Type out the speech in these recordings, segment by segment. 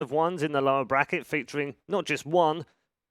of ones in the lower bracket, featuring not just one,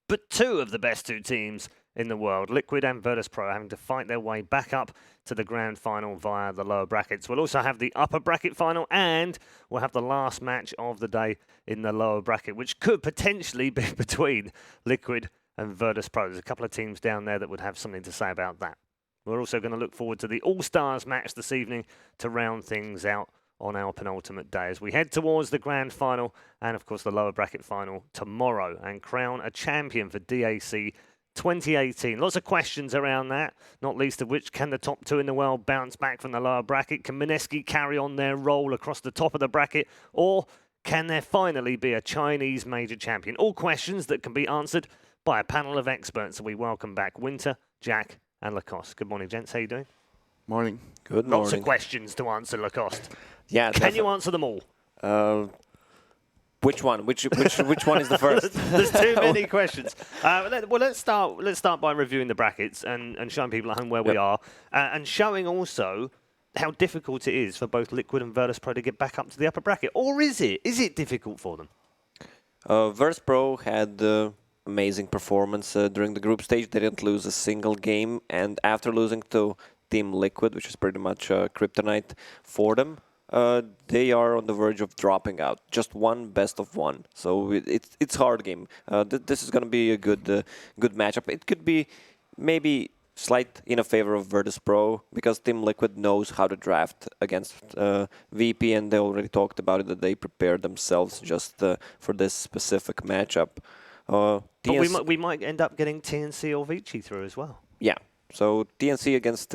but two of the best two teams in the world, Liquid and Virtus.pro, having to fight their way back up to the grand final via the lower brackets. We'll also have the upper bracket final, and we'll have the last match of the day in the lower bracket, which could potentially be between Liquid and Virtus.pro. There's a couple of teams down there that would have something to say about that. We're also going to look forward to the All-Stars match this evening to round things out on our penultimate day as we head towards the grand final and, of course, the lower bracket final tomorrow and crown a champion for DAC 2018. Lots of questions around that, not least of which, can the top two in the world bounce back from the lower bracket? Can Mineski carry on their role across the top of the bracket? Or can there finally be a Chinese major champion? All questions that can be answered by a panel of experts. So we welcome back Winter, Jack and Lacoste. Good morning, gents. How you doing? Morning. Good morning. Lots of questions to answer, Lacoste. Yeah. Can you answer them all? Which one? Which one is the first? There's too many questions. Let's start by reviewing the brackets and showing people at home where we are, and showing also how difficult it is for both Liquid and Virtus.pro to get back up to the upper bracket. Or is it? Is it difficult for them? Virtus.pro had amazing performance during the group stage. They didn't lose a single game, and after losing to Team Liquid, which is pretty much kryptonite for them, they are on the verge of dropping out. Just one best of one, so it's hard game. This is going to be a good matchup. It could be maybe slight in a favor of Virtus.pro because Team Liquid knows how to draft against VP, and they already talked about it that they prepared themselves just for this specific matchup. But we might end up getting TNC or Vici through as well. Yeah. So TNC against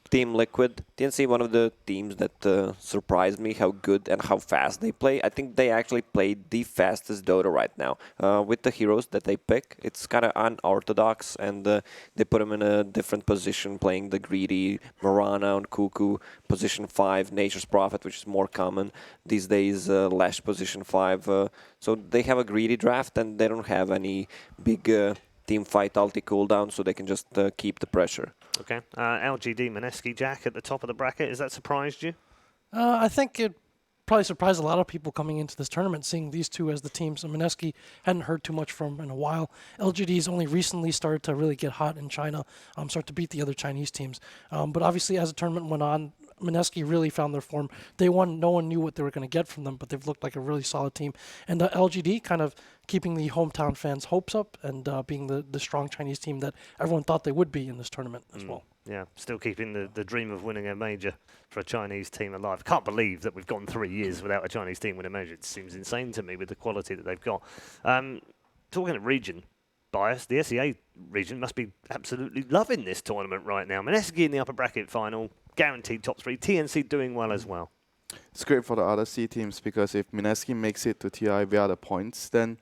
Team Liquid. TNC, one of the teams that surprised me how good and how fast they play. I think they actually play the fastest Dota right now. With the heroes that they pick, it's kind of unorthodox, and they put them in a different position, playing the greedy Marana on Cuckoo, position 5, Nature's Prophet, which is more common these days, Lash position 5. So they have a greedy draft, and they don't have any big team fight ulti cooldown, so they can just keep the pressure. Okay. LGD, Mineski, Jack at the top of the bracket. Has that surprised you? I think it probably surprised a lot of people coming into this tournament, seeing these two as the teams. So Mineski hadn't heard too much from in a while. LGD's only recently started to really get hot in China, start to beat the other Chinese teams. But obviously, as the tournament went on, Mineski really found their form. Day one, no one knew what they were going to get from them, but they've looked like a really solid team. And LGD kind of keeping the hometown fans' hopes up and being the strong Chinese team that everyone thought they would be in this tournament as well. Yeah, still keeping the dream of winning a major for a Chinese team alive. Can't believe that we've gone 3 years without a Chinese team winning a major. It seems insane to me with the quality that they've got. Talking of region bias, the SEA region must be absolutely loving this tournament right now. Mineski in the upper bracket final, guaranteed top 3. TNC doing well as well. It's great for the other C teams because if Mineski makes it to TI via the points, then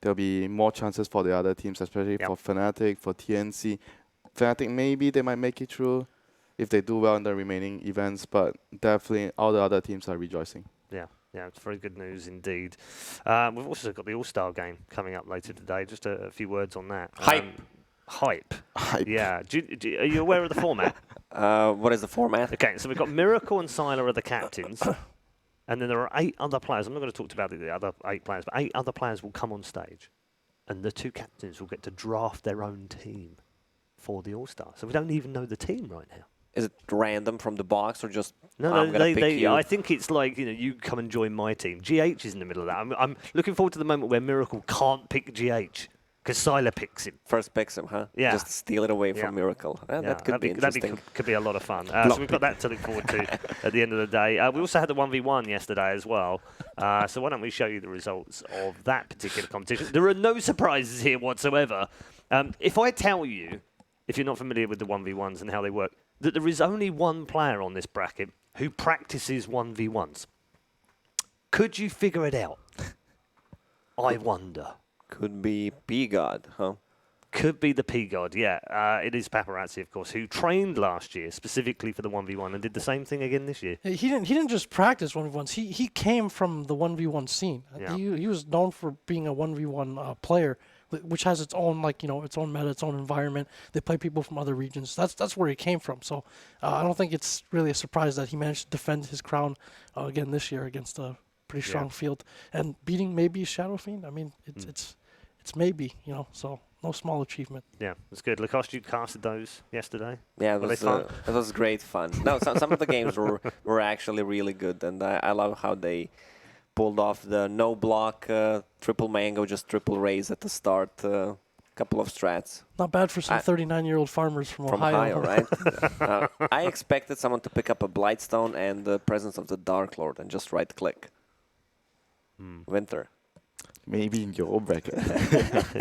there'll be more chances for the other teams, especially for Fnatic, for TNC. Fnatic, maybe they might make it through if they do well in the remaining events, but definitely all the other teams are rejoicing. Yeah, it's very good news indeed. We've also got the All-Star game coming up later today. Just a few words on that. Hype. Yeah. Are you aware of the format? What is the format? Okay, so we've got Miracle and Sylar are the captains. And then there are 8 other players. I'm not going to talk about the other 8 players, but 8 other players will come on stage. And the 2 captains will get to draft their own team for the All-Star. So we don't even know the team right now. Is it random from the box or just I think it's like, you come and join my team. GH is in the middle of that. I'm looking forward to the moment where Miracle can't pick GH because Sylar picks him. First picks him, huh? Yeah. Just steal it away from Miracle. That could be interesting. That could be a lot of fun. So we've got that to look forward to at the end of the day. We also had the 1v1 yesterday as well. So why don't we show you the results of that particular competition? There are no surprises here whatsoever. If I tell you, if you're not familiar with the 1v1s and how they work, that there is only one player on this bracket who practices 1v1s. Could you figure it out? I wonder. Could be P-God, huh? Could be the P-God, yeah. It is Paparazzi, of course, who trained last year specifically for the 1v1 and did the same thing again this year. He didn't just practice 1v1s. He came from the 1v1 scene. Yeah. He was known for being a 1v1 player, which has its own its own meta, its own environment. They play people from other regions. That's where he came from. So I don't think it's really a surprise that he managed to defend his crown again this year against pretty strong field, and beating maybe Shadow Fiend. I mean, it's maybe, so no small achievement. Yeah, it's good. Lacoste, you casted those yesterday. Yeah, Were they fun? It was great fun. No, some of the games were actually really good, and I love how they pulled off the no block, triple mango, just triple raise at the start. Couple of strats. Not bad for some 39-year-old farmers from Ohio. Right? I expected someone to pick up a Blightstone and the presence of the Dark Lord and just right-click. Winter. Maybe in your own bracket.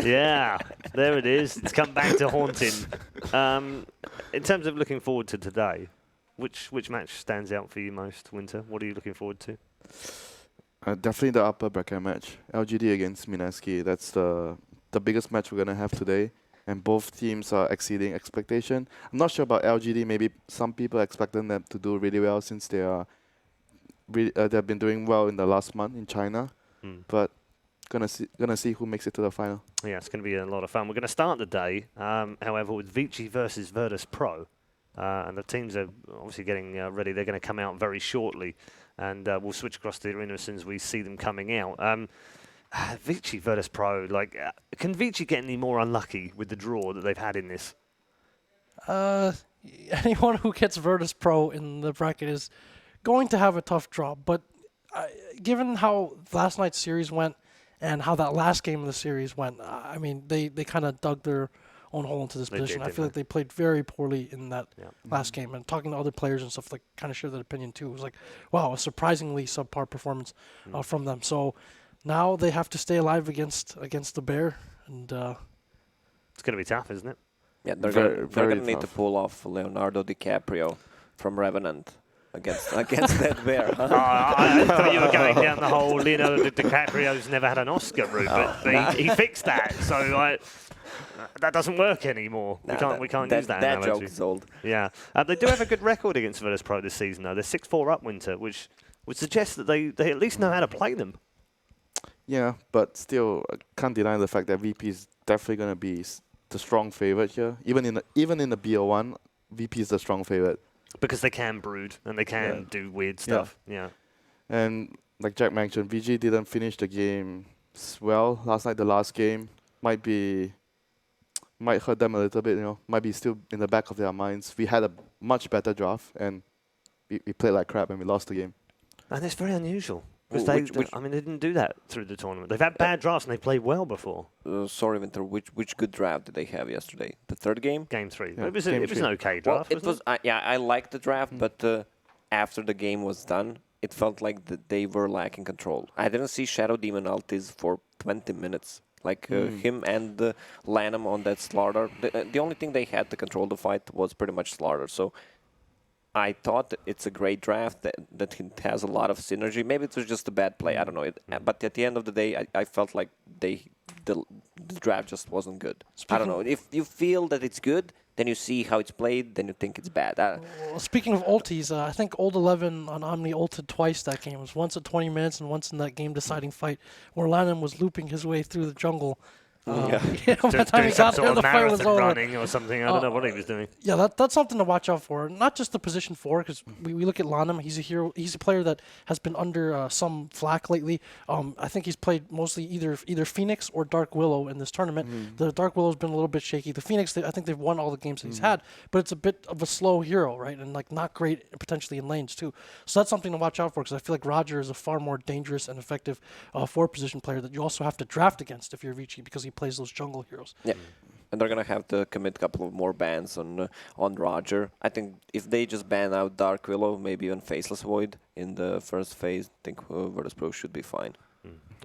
Yeah, there it is. It's come back to haunt him. In terms of looking forward to today, which match stands out for you most, Winter? What are you looking forward to? Definitely the upper bracket match. LGD against Minaski. That's the biggest match we're going to have today. And both teams are exceeding expectation. I'm not sure about LGD. Maybe some people expecting them to do really well since they've been doing well in the last month in China. But gonna see who makes it to the final. Yeah, it's going to be a lot of fun. We're going to start the day, however, with Vici versus Virtus.pro. And the teams are obviously getting ready. They're going to come out very shortly. And we'll switch across to the arena as soon as we see them coming out. Vici Virtus.pro, can Vici get any more unlucky with the draw that they've had in this? Anyone who gets Virtus.pro in the bracket is going to have a tough draw. But given how last night's series went and how that last game of the series went, I mean, they kind of dug their own hole into this position. I feel like they played very poorly in that last game. And talking to other players and stuff, kind of shared that opinion too. It was like, wow, a surprisingly subpar performance from them. So now they have to stay alive against the Bear, and it's going to be tough, isn't it? Yeah, they're going to need to pull off Leonardo DiCaprio from Revenant against that Bear. Huh? I thought you were going down the whole Leonardo DiCaprio's never had an Oscar route, but he fixed that, so that doesn't work anymore. We can't use that analogy. That joke is old. Yeah, they do have a good record against Virtus.pro this season, though. They're 6-4 up, Winter, which would suggest that they at least know how to play them. Yeah, but still, can't deny the fact that VP is definitely going to be the strong favorite here. Even in the BO1, VP is the strong favorite. Because they can brood and they can do weird stuff. Yeah. And like Jack mentioned, VG didn't finish the game well last night. The last game might hurt them a little bit. Might be still in the back of their minds. We had a much better draft and we played like crap and we lost the game. And it's very unusual. Because they didn't do that through the tournament. They've had bad drafts and they played well before. Sorry, Winter. Which good draft did they have yesterday? The third game? Game 3. Yeah, it was an okay draft. Well, I liked the draft, but after the game was done, it felt like they were lacking control. I didn't see Shadow Demon ultis for 20 minutes. Him and Lanham on that Slaughter. The only thing they had to control the fight was pretty much Slaughter. So I thought it's a great draft, that it has a lot of synergy. Maybe it was just a bad play. I don't know. But at the end of the day, I felt like the draft just wasn't good. I don't know. If you feel that it's good, then you see how it's played, then you think it's bad. Speaking of ultis, I think Old 11 on Omni ulted twice that game. It was once at 20 minutes and once in that game-deciding fight where Lanham was looping his way through the jungle. By the time he got there, the fight was over. Running or something. I don't know what he was doing. Yeah, that's something to watch out for. Not just the position 4, because we look at Lanham. He's a hero. He's a player that has been under some flack lately. I think he's played mostly either Phoenix or Dark Willow in this tournament. The Dark Willow's been a little bit shaky. The Phoenix, I think they've won all the games that he's had, but it's a bit of a slow hero, right? And not great potentially in lanes too. So that's something to watch out for, because I feel like Roger is a far more dangerous and effective 4-position player that you also have to draft against if you're Vici, because he plays those jungle heroes. Yeah, and they're gonna have to commit a couple of more bans on Roger. I think if they just ban out Dark Willow, maybe even Faceless Void in the first phase, I think Virtus.pro should be fine.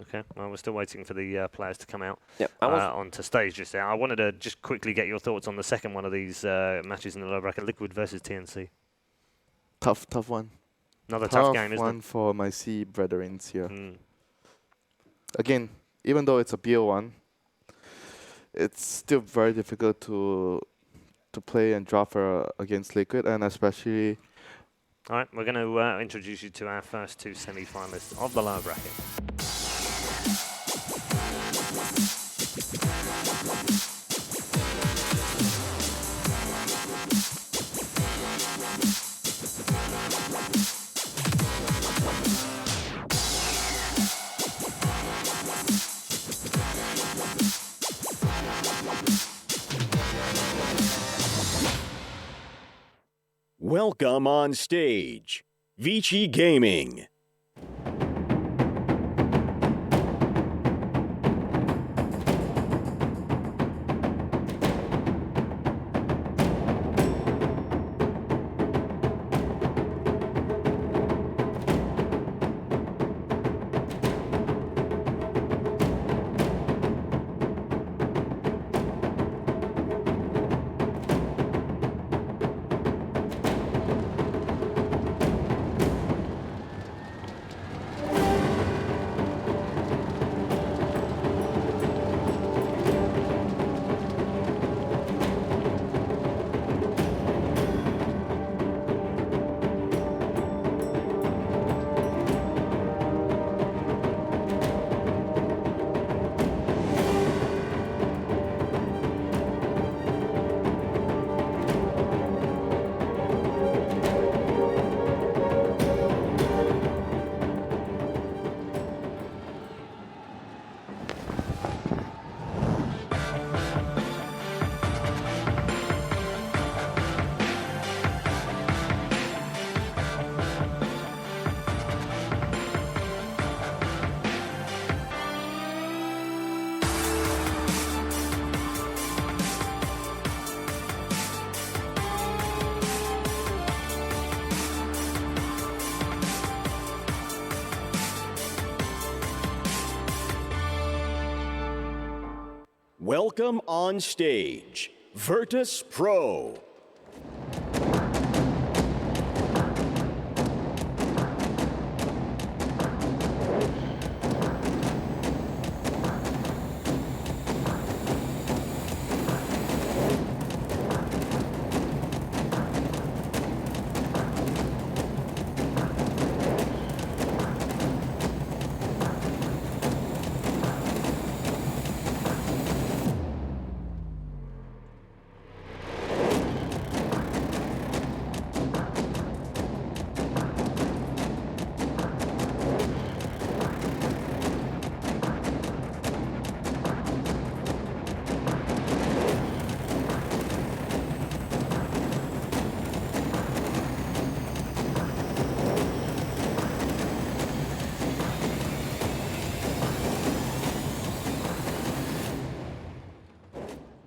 Okay, well, we're still waiting for the players to come out onto stage just now. I wanted to just quickly get your thoughts on the second one of these matches in the lower bracket, Liquid versus TNC. Tough one. Another tough game, isn't it? Tough one for my C brethren here. Again, even though it's a BO1, it's still very difficult to play and draft against Liquid, and especially... All right, we're going to introduce you to our first 2 semi-finalists of the lower bracket. Welcome on stage, Vici Gaming. Welcome on stage, Virtus.pro.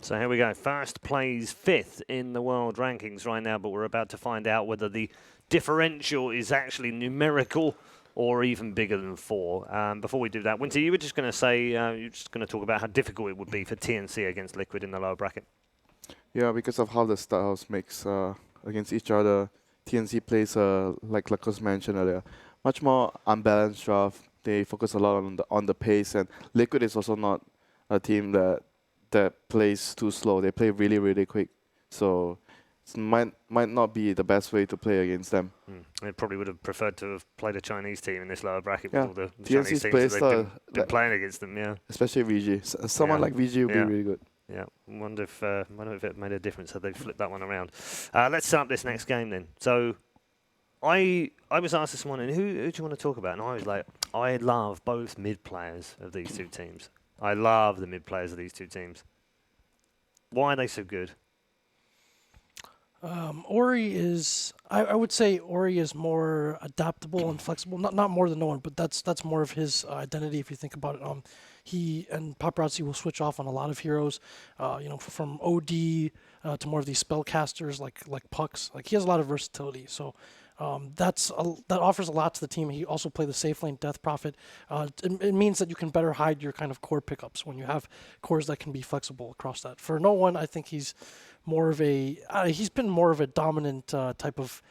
So here we go. First plays 5th in the world rankings right now, but we're about to find out whether the differential is actually numerical or even bigger than 4. Before we do that, Winter, you were just going to say, you're just going to talk about how difficult it would be for TNC against Liquid in the lower bracket. Yeah, because of how the styles mix against each other, TNC plays, like Lakos mentioned earlier, much more unbalanced draft. They focus a lot on the pace, and Liquid is also not a team that plays too slow. They play really, really quick. So it might not be the best way to play against them. They probably would have preferred to have played a Chinese team in this lower bracket Yeah. with all the TNC's Chinese teams play that they've style, been playing against them, yeah. Especially VG. Someone Yeah. like VG would Yeah. be really good. Yeah, wonder if it made a difference had they flipped that one around. Let's set up this next game then. So I was asked this morning, who do you want to talk about? And I was like, I love both mid players of these two teams. I love the mid players of these two teams. Why are they so good? Ori is, I would say Ori is more adaptable and flexible. Not more than no one, but that's more of his identity if you think about it. He and Paparazzi will switch off on a lot of heroes, from OD to more of these spellcasters like Pucks. Like he has a lot of versatility. So that offers a lot to the team. He also plays the safe lane Death Prophet. It means that you can better hide your kind of core pickups when you have cores that can be flexible across that. For no one, I think he's more of he's been more of a dominant type of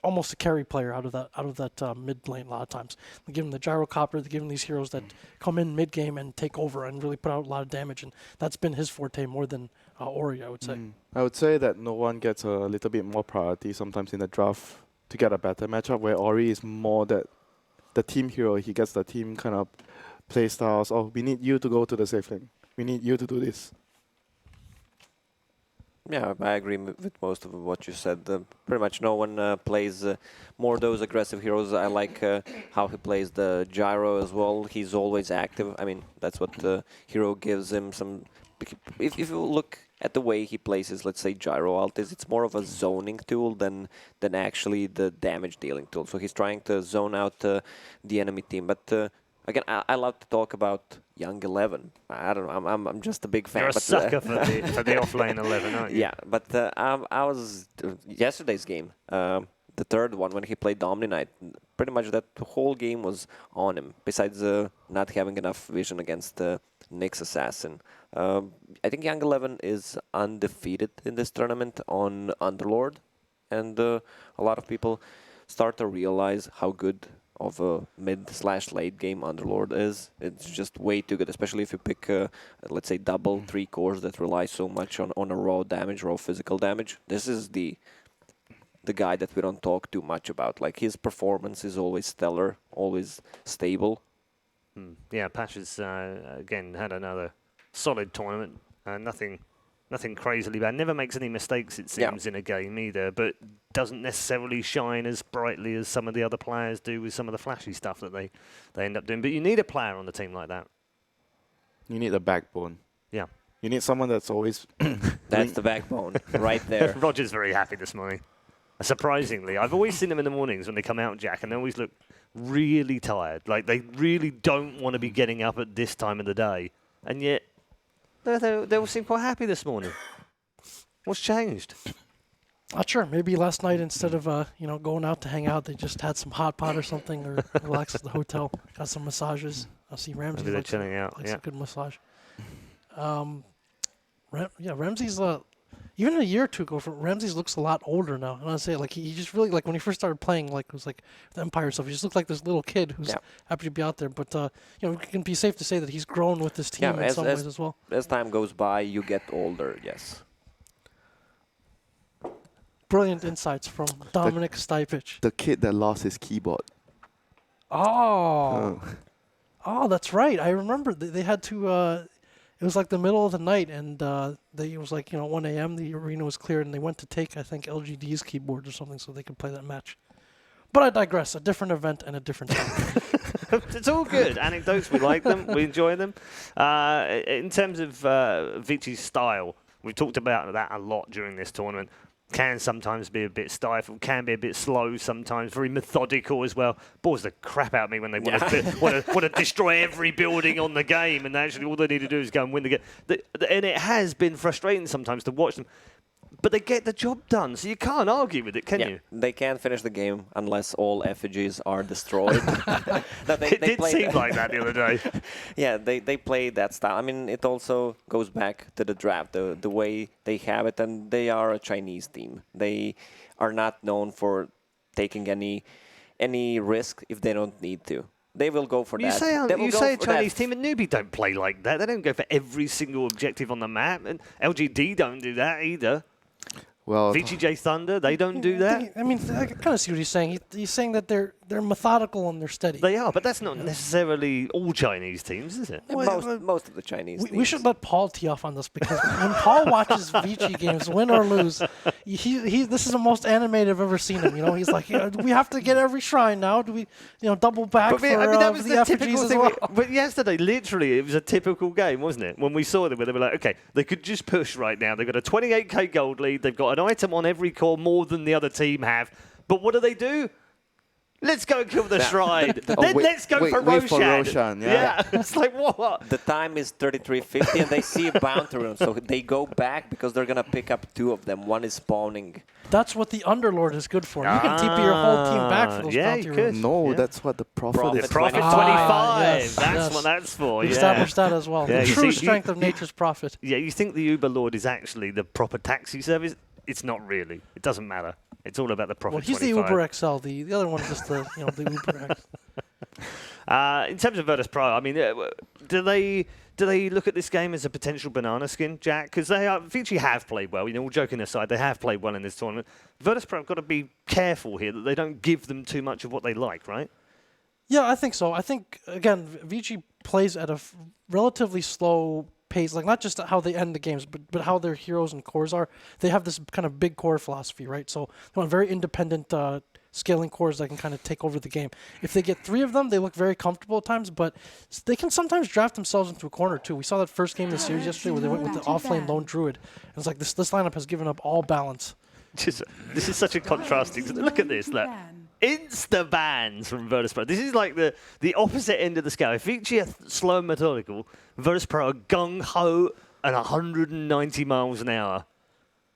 almost a carry player out of that mid lane a lot of times. They give him the gyrocopter, they give him these heroes that come in mid game and take over and really put out a lot of damage, and that's been his forte more than Ori, I would say. I would say that no one gets a little bit more priority sometimes in the draft to get a better matchup, where Ori is more that the team hero. He gets the team kind of play styles. Oh, we need you to go to the safe lane. We need you to do this. Yeah, I agree with most of what you said. Pretty much no one plays more those aggressive heroes. I like how he plays the gyro as well. He's always active. I mean, that's what the hero gives him some... If you look at the way he places, let's say, gyro ultis. It's more of a zoning tool than actually the damage dealing tool. So he's trying to zone out the enemy team. But again, I love to talk about Young 11. I don't know. I'm just a big fan. You're a but, sucker for the offlane 11, aren't you? Yeah, but I was yesterday's game, the third one when he played the Omni Knight. Pretty much that whole game was on him. Besides not having enough vision against Nyx Assassin. I think Young 11 is undefeated in this tournament on Underlord, and a lot of people start to realize how good of a mid/late game Underlord is. It's just way too good, especially if you pick, let's say, double 3 cores that rely so much on a raw damage, raw physical damage. This is the guy that we don't talk too much about. Like, his performance is always stellar, always stable. Yeah, Pash has, again, had another solid tournament. Nothing crazily bad. Never makes any mistakes, it seems, in a game either, but doesn't necessarily shine as brightly as some of the other players do with some of the flashy stuff that they end up doing. But you need a player on the team like that. You need a backbone. Yeah. You need someone that's always... That's the backbone, right there. Roger's very happy this morning. Surprisingly, I've always seen them in the mornings when they come out, Jack, and they always look really tired. Like, they really don't want to be getting up at this time of the day. And yet, they all seem quite happy this morning. What's changed? Not sure. Maybe last night, instead of going out to hang out, they just had some hot pot or something, or relaxed at the hotel, got some massages. I see Ramsey. Maybe they're chilling out. Likes Yeah. a good massage. Ramsey's even a year or two ago. Ramsey's looks a lot older now. And I say, like, he just really, like, when he first started playing, like, it was like the Empire stuff. He just looked like this little kid who's happy to be out there. But it can be safe to say that he's grown with this team in some ways as well. As time goes by, you get older. Yes. Brilliant insights from Dominic Stipich. The kid that lost his keyboard. Oh, that's right. I remember they had to. It was like the middle of the night, and it was like 1 a.m. The arena was cleared, and they went to take, I think, LGD's keyboard or something, so they could play that match. But I digress. A different event and a different time. It's all good. Anecdotes, we like them. We enjoy them. In terms of Vici's style, we've talked about that a lot during this tournament. Can sometimes be a bit stifled, can be a bit slow sometimes, very methodical as well. Bores the crap out of me when they want to destroy every building on the game, and actually all they need to do is go and win the game. And it has been frustrating sometimes to watch them, but they get the job done, so you can't argue with it, can you? They can't finish the game unless all effigies are destroyed. It did seem like that the other day. Yeah, they play that style. I mean, it also goes back to the draft, the way they have it, and they are a Chinese team. They are not known for taking any risk if they don't need to. They will go for that. You say a Chinese team, and Newbie don't play like that. They don't go for every single objective on the map, and LGD don't do that either. Well, VGJ Thunder, they don't do that. I kind of see what he's saying. He's saying that they're methodical and they're steady. They are, but that's not necessarily all Chinese teams, is it? Most of the Chinese teams. We should let Paul tee off on this, because when Paul watches Vici games, win or lose, this is the most animated I've ever seen him. He's like, we have to get every shrine now. Do we, double back for that was the effigies as well? But yesterday, literally, it was a typical game, wasn't it? When we saw them, where they were like, okay, they could just push right now. They've got a 28k gold lead. They've got an item on every core more than the other team have. But what do? Let's go kill the shrine. Then let's go for Roshan. Yeah. It's like, what? The time is 33:50, and they see a bounty rune, so they go back because they're going to pick up 2 of them. One is spawning. That's what the Underlord is good for. You can TP your whole team back for those bounty runes. No, that's what the Prophet is. Prophet 25. Yes, That's what that's for. We established that as well. Yeah, the true strength of nature's prophet. Yeah, you think the Uber Lord is actually the proper taxi service? It's not really. It doesn't matter. It's all about the Prophet. Well, he's 25. the Uber XL. The other one is just the the Uber X. In terms of Virtus.pro, I mean, do they look at this game as a potential banana skin, Jack? Because Vici have played well. All joking aside, they have played well in this tournament. Virtus.pro have got to be careful here that they don't give them too much of what they like, right? Yeah, I think so. I think, again, Vici plays at a relatively slow pace, like not just how they end the games, but how their heroes and cores are. They have this kind of big core philosophy, right? So they want very independent scaling cores that can kind of take over the game. If they get 3 of them, they look very comfortable at times, but they can sometimes draft themselves into a corner too. We saw that first game of the series yesterday where they went with the offlane lone druid. And it's like this lineup has given up all balance. This is such a contrasting. Look at this. Look. Insta bans from Virtus.pro. This is like the opposite end of the scale. If Vici are slow and methodical, Virtus.pro are gung-ho at 190 miles an hour.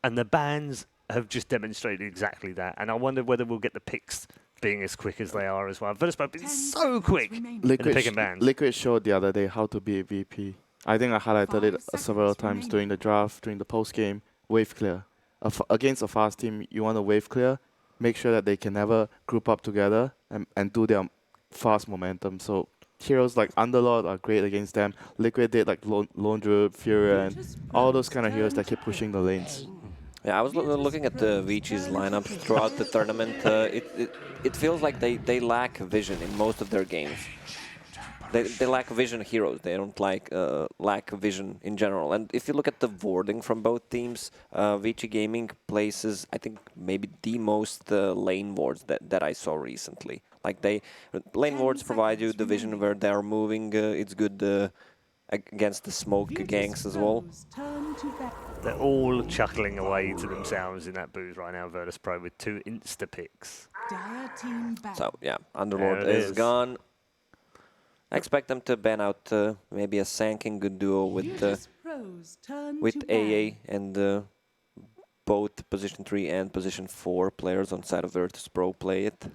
And the bans have just demonstrated exactly that. And I wonder whether we'll get the picks being as quick as they are as well. Virtus.pro have been so quick in the pick and bans. Liquid showed the other day how to be a VP. I think I highlighted it several times during the draft, during the post-game. Wave clear. Against a fast team, you want to wave clear. Make sure that they can never group up together and do their fast momentum. So heroes like Underlord are great against them. Liquid did like Lone Druid, Fury, and all those kind of heroes that keep pushing the lanes. Yeah, I was looking at the Vici's lineup throughout the tournament. It feels like they lack vision in most of their games. They lack vision heroes. They don't lack vision in general. And if you look at the warding from both teams, Vici Gaming places, I think, maybe the most lane wards that I saw recently. Like lane wards provide you the vision where they are moving. It's good against the smoke gangs as well. They're all chuckling away to themselves in that booth right now, Virtus.pro, with 2 insta picks. So yeah, Underlord is gone. I expect them to ban out maybe a Sanking good duo with AA and both position 3 and position 4 players on side of Virtus.pro play it.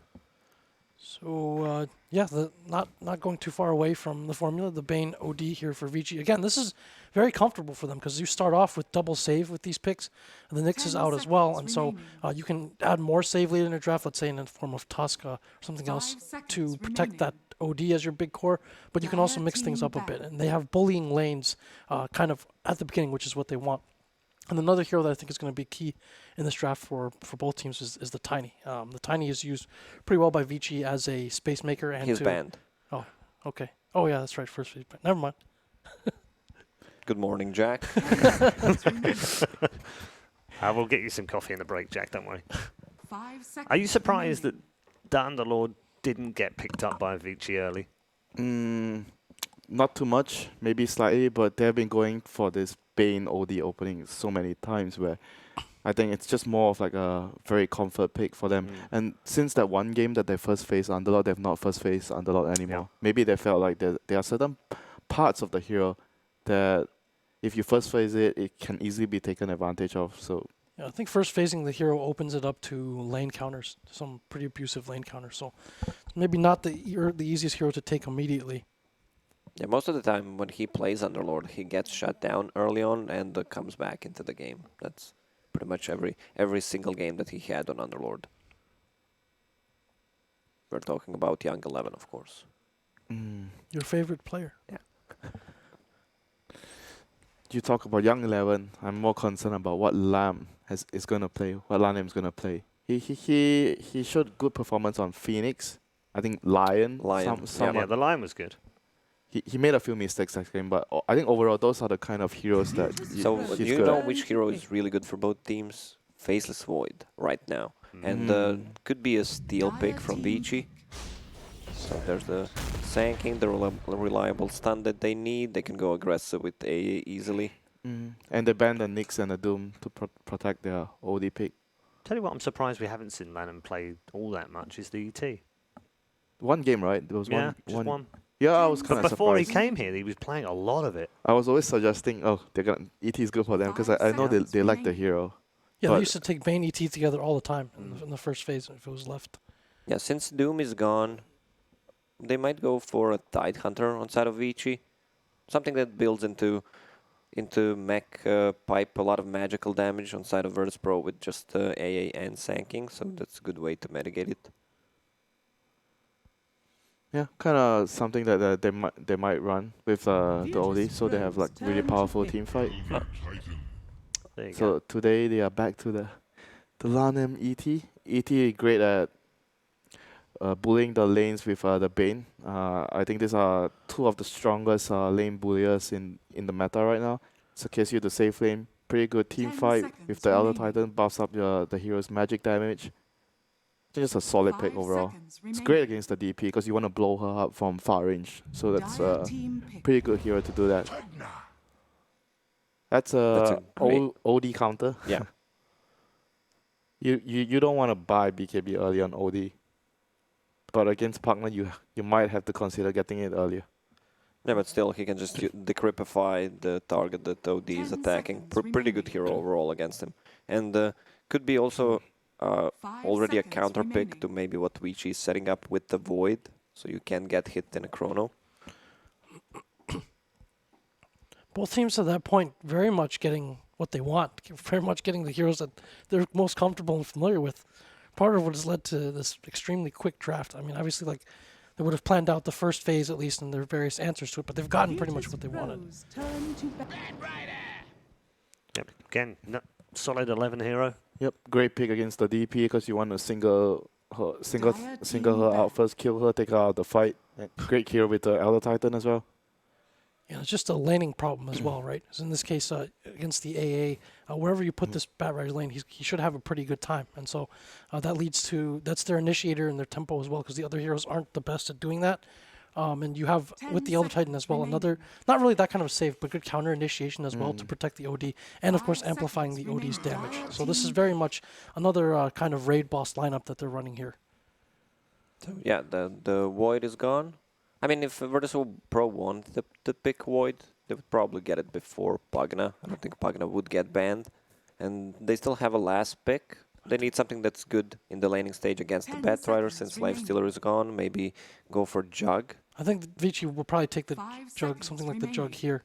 So yeah, not going too far away from the formula. The Bane OD here for Vici. Again, this is very comfortable for them because you start off with double save with these picks, and the Nyx is out as well, and so you can add more save later in your draft. Let's say in the form of Tosca or something else to protect that OD as your big core, but you can also mix things up a bit. And they have bullying lanes kind of at the beginning, which is what they want. And another hero that I think is going to be key in this draft for both teams is the Tiny. The Tiny is used pretty well by Vici as a space maker. And he's banned. Oh, okay. Oh, yeah, that's right. First phase ban. Never mind. Good morning, Jack. I will get you some coffee in the break, Jack. Don't worry. Are you surprised that the Underlord didn't get picked up by Vici early? Not too much, maybe slightly, but they've been going for this Bane OD opening so many times where I think it's just more of like a very comfort pick for them. And since that one game that they first faced Underlord, they've not first faced Underlord anymore. Yeah. Maybe they felt like there are certain parts of the hero that if you first phase it, it can easily be taken advantage of. So yeah, I think first phasing the hero opens it up to lane counters, some pretty abusive lane counters. So maybe not the easiest hero to take immediately. Yeah, most of the time when he plays Underlord, he gets shut down early on and comes back into the game. That's pretty much every single game that he had on Underlord. We're talking about Young 11, of course. Your favorite player? Yeah. You talk about Young 11. I'm more concerned about what Lam is going to play. What Lam is going to play. He showed good performance on Phoenix. I think Lion. Yeah, the Lion was good. He made a few mistakes that game, but I think overall those are the kind of heroes that so do you know which hero is really good for both teams? Faceless Void right now. And could be a steal pick from Vici. So there's the Sanking, the reliable stun that they need. They can go aggressive with AA easily. And they banned the Nyx and the Doom to protect their OD pick. Tell you what, I'm surprised we haven't seen Lanham play all that much is the ET. One game, right? There was one. Yeah, I was kind of surprised. Before he came here, he was playing a lot of it. I was always suggesting, ET is good for them because I know they like the hero. Yeah, they used to take Bane ET together all the time in the first phase if it was left. Yeah, since Doom is gone, they might go for a Tidehunter on side of Vici. Something that builds into mech pipe a lot of magical damage on side of Virtus.pro with just AA and Sanking, so that's a good way to mitigate it. Yeah, kind of something that they might run with the OD, so they have like really powerful team fight. So today they are back to the Lanham ET. ET is great at bullying the lanes with the Bane. I think these are two of the strongest lane bulliers in the meta right now. So KSU the safe lane, pretty good team fight with the Elder Titan, buffs up the hero's magic damage. Just a solid pick overall. It's great against the DP because you want to blow her up from far range. So that's a pretty good hero to do that. That's a OD counter. Yeah. You don't want to buy BKB early on OD. But against partner, you might have to consider getting it earlier. Yeah, but still, he can just decrypify the target that OD is attacking. Pretty good hero overall against him. And could be also already a counter pick to maybe what Vici is setting up with the Void, so you can get hit in a chrono. Both teams at that point very much getting what they want, very much getting the heroes that they're most comfortable and familiar with. Part of what has led to this extremely quick draft. I mean, obviously, like, they would have planned out the first phase at least and their various answers to it, but they've gotten pretty much what they wanted. Yep. Again, solid 11 hero. Yep, great pick against the DP because you want to single her out first, kill her, take her out of the fight. Great hero with the Elder Titan as well. Yeah, it's just a laning problem as well, right? So in this case, against the AA, wherever you put this Batrider lane, he should have a pretty good time. And so that leads to, that's their initiator and their tempo as well, because the other heroes aren't the best at doing that. And you have, with the Elder Titan as well, another, not really that kind of save, but good counter initiation as well to protect the OD, and of course amplifying the OD's damage. So this is very much another kind of raid boss lineup that they're running here. So yeah, the Void is gone. I mean, if Virtus.pro wanted to pick Void, they would probably get it before Pagna. I don't think Pagna would get banned. And they still have a last pick. They need something that's good in the laning stage against the Batrider, since Lifestealer is gone. Maybe go for Jug. I think Vici will probably take the Jug, something like the Jug here,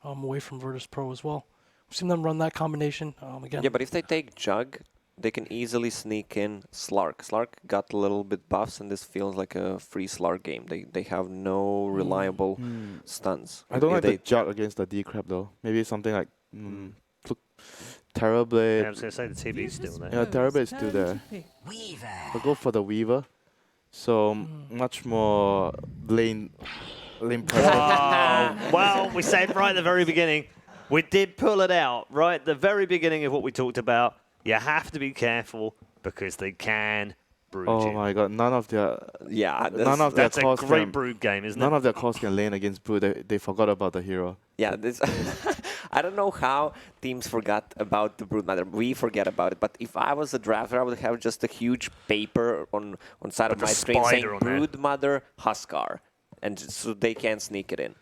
away from Virtus.pro as well. We've seen them run that combination again. Yeah, but if they take Jug, they can easily sneak in Slark. Slark got a little bit buffs, and this feels like a free Slark game. They have no reliable stuns. I don't like the Jug against the D-Crab though. Maybe something like Terrorblade. Yeah, I was going to say the TB's still there. Yeah, Terrorblade's still there. I'll go for the Weaver. So much more lane pressure. Well, we said right at the very beginning, we did pull it out right at the very beginning of what we talked about. You have to be careful because they can brood you. Oh my god, none of their That's a cores great brood game, isn't it? none of their cores can lane against brood. They forgot about the hero. Yeah, this I don't know how teams forgot about the Broodmother. We forget about it, but if I was a drafter, I would have just a huge paper on side of my screen saying Broodmother Huskar, and so they can't sneak it in.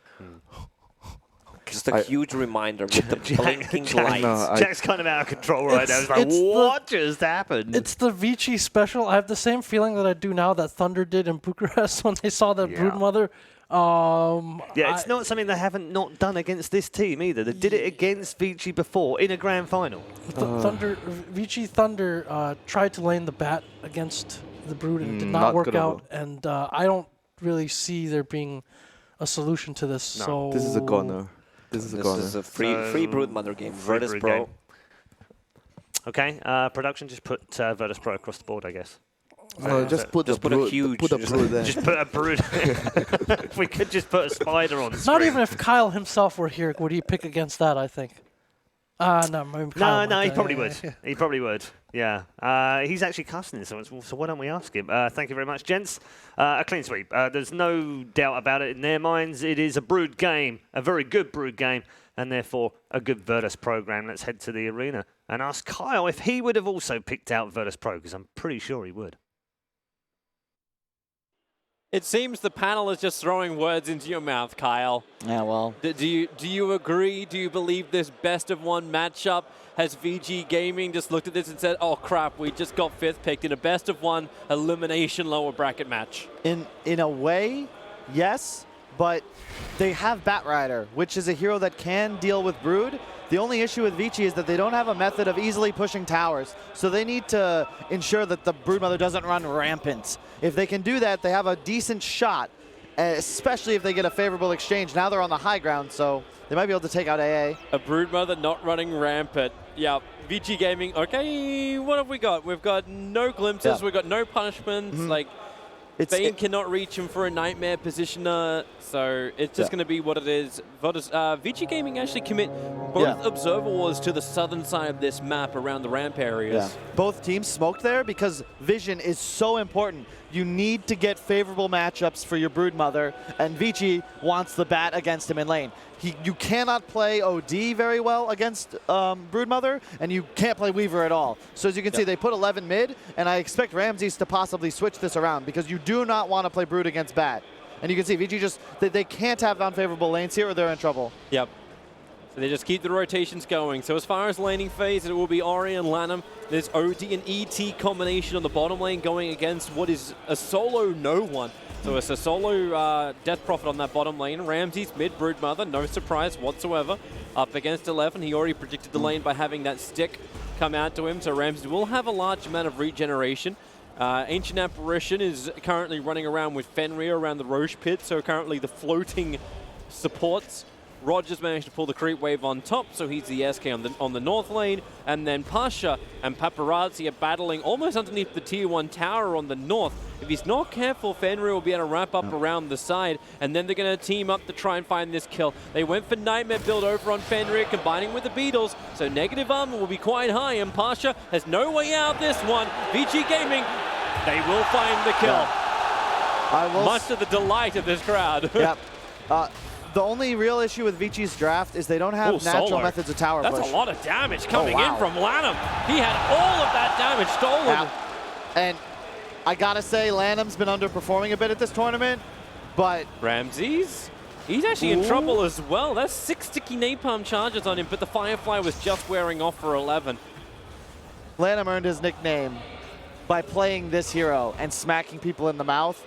Just a huge reminder with the blinking lights. Jack's kind of out of control right now. He's like, what just happened? It's the Vici special. I have the same feeling that I do now that Thunder did in Bucharest when they saw the Broodmother. Yeah, it's not something they haven't not done against this team either. They did it against Vici before in a grand final. Vici Thunder tried to lane the bat against the Brood and it did not work out. And I don't really see there being a solution to this. No. So This is a corner. This is a free Broodmother game. Virtus.pro. Okay, production just put Virtus.pro across the board, I guess. No, just put a brood there. Just put a brood. If we could just put a spider on the screen. not even if Kyle himself were here would he pick against that, I think. No, he probably would. He probably would. Yeah. He's actually casting this, so why don't we ask him? Thank you very much, gents. A clean sweep. There's no doubt about it in their minds. It is a brood game, a very good brood game, and therefore a good Virtus program. Let's head to the arena and ask Kyle if he would have also picked out Virtus Pro, because I'm pretty sure he would. It seems the panel is just throwing words into your mouth, Kyle. Yeah, well. Do you agree? Do you believe this best-of-1 matchup? Has VG Gaming just looked at this and said, oh, crap, we just got 5th picked in a best-of-1 elimination lower bracket match? In a way, yes, but they have Batrider, which is a hero that can deal with Brood. The only issue with Vici is that they don't have a method of easily pushing towers, so they need to ensure that the Broodmother doesn't run rampant. If they can do that, they have a decent shot, especially if they get a favorable exchange. Now they're on the high ground, so they might be able to take out AA. A Broodmother not running rampant. Yeah, VG Gaming, okay, what have we got? We've got no glimpses, we've got no punishments, like... Bane cannot reach him for a Nightmare positioner, so it's just going to be what it is. Vici Gaming actually commit both Observer Wars to the southern side of this map around the ramp areas. Yeah. Both teams smoked there because vision is so important. You need to get favorable matchups for your Broodmother, and Vici wants the bat against him in lane. You cannot play OD very well against Broodmother, and you can't play Weaver at all. So as you can see, they put 11 mid, and I expect Ramses to possibly switch this around because you do not want to play Brood against bat. And you can see Vici just, they can't have unfavorable lanes here or they're in trouble. Yep. So they just keep the rotations going. So as far as laning phase, it will be Ori and Lanham. There's OD and ET combination on the bottom lane going against what is a solo no one. So it's a solo Death Prophet on that bottom lane. Ramses mid Broodmother, no surprise whatsoever. Up against 11, he already predicted the lane by having that stick come out to him. So Ramses will have a large amount of regeneration. Ancient Apparition is currently running around with Fenrir around the Roche pit. So currently the floating supports. Roger's managed to pull the creep wave on top, so he's the SK on the north lane. And then Pasha and Paparazzi are battling almost underneath the tier 1 tower on the north. If he's not careful, Fenrir will be able to wrap up around the side, and then they're going to team up to try and find this kill. They went for Nightmare build over on Fenrir, combining with the Beatles, so negative armor will be quite high, and Pasha has no way out this one. Vici Gaming, they will find the kill. Much to the delight of this crowd. Yep. The only real issue with Vici's draft is they don't have natural methods of tower push. That's a lot of damage coming in from Lanham. He had all of that damage stolen. Yeah. And I gotta say, Lanham's been underperforming a bit at this tournament, but... Ramses? He's actually in trouble as well. That's 6 sticky napalm charges on him, but the Firefly was just wearing off for 11. Lanham earned his nickname by playing this hero and smacking people in the mouth.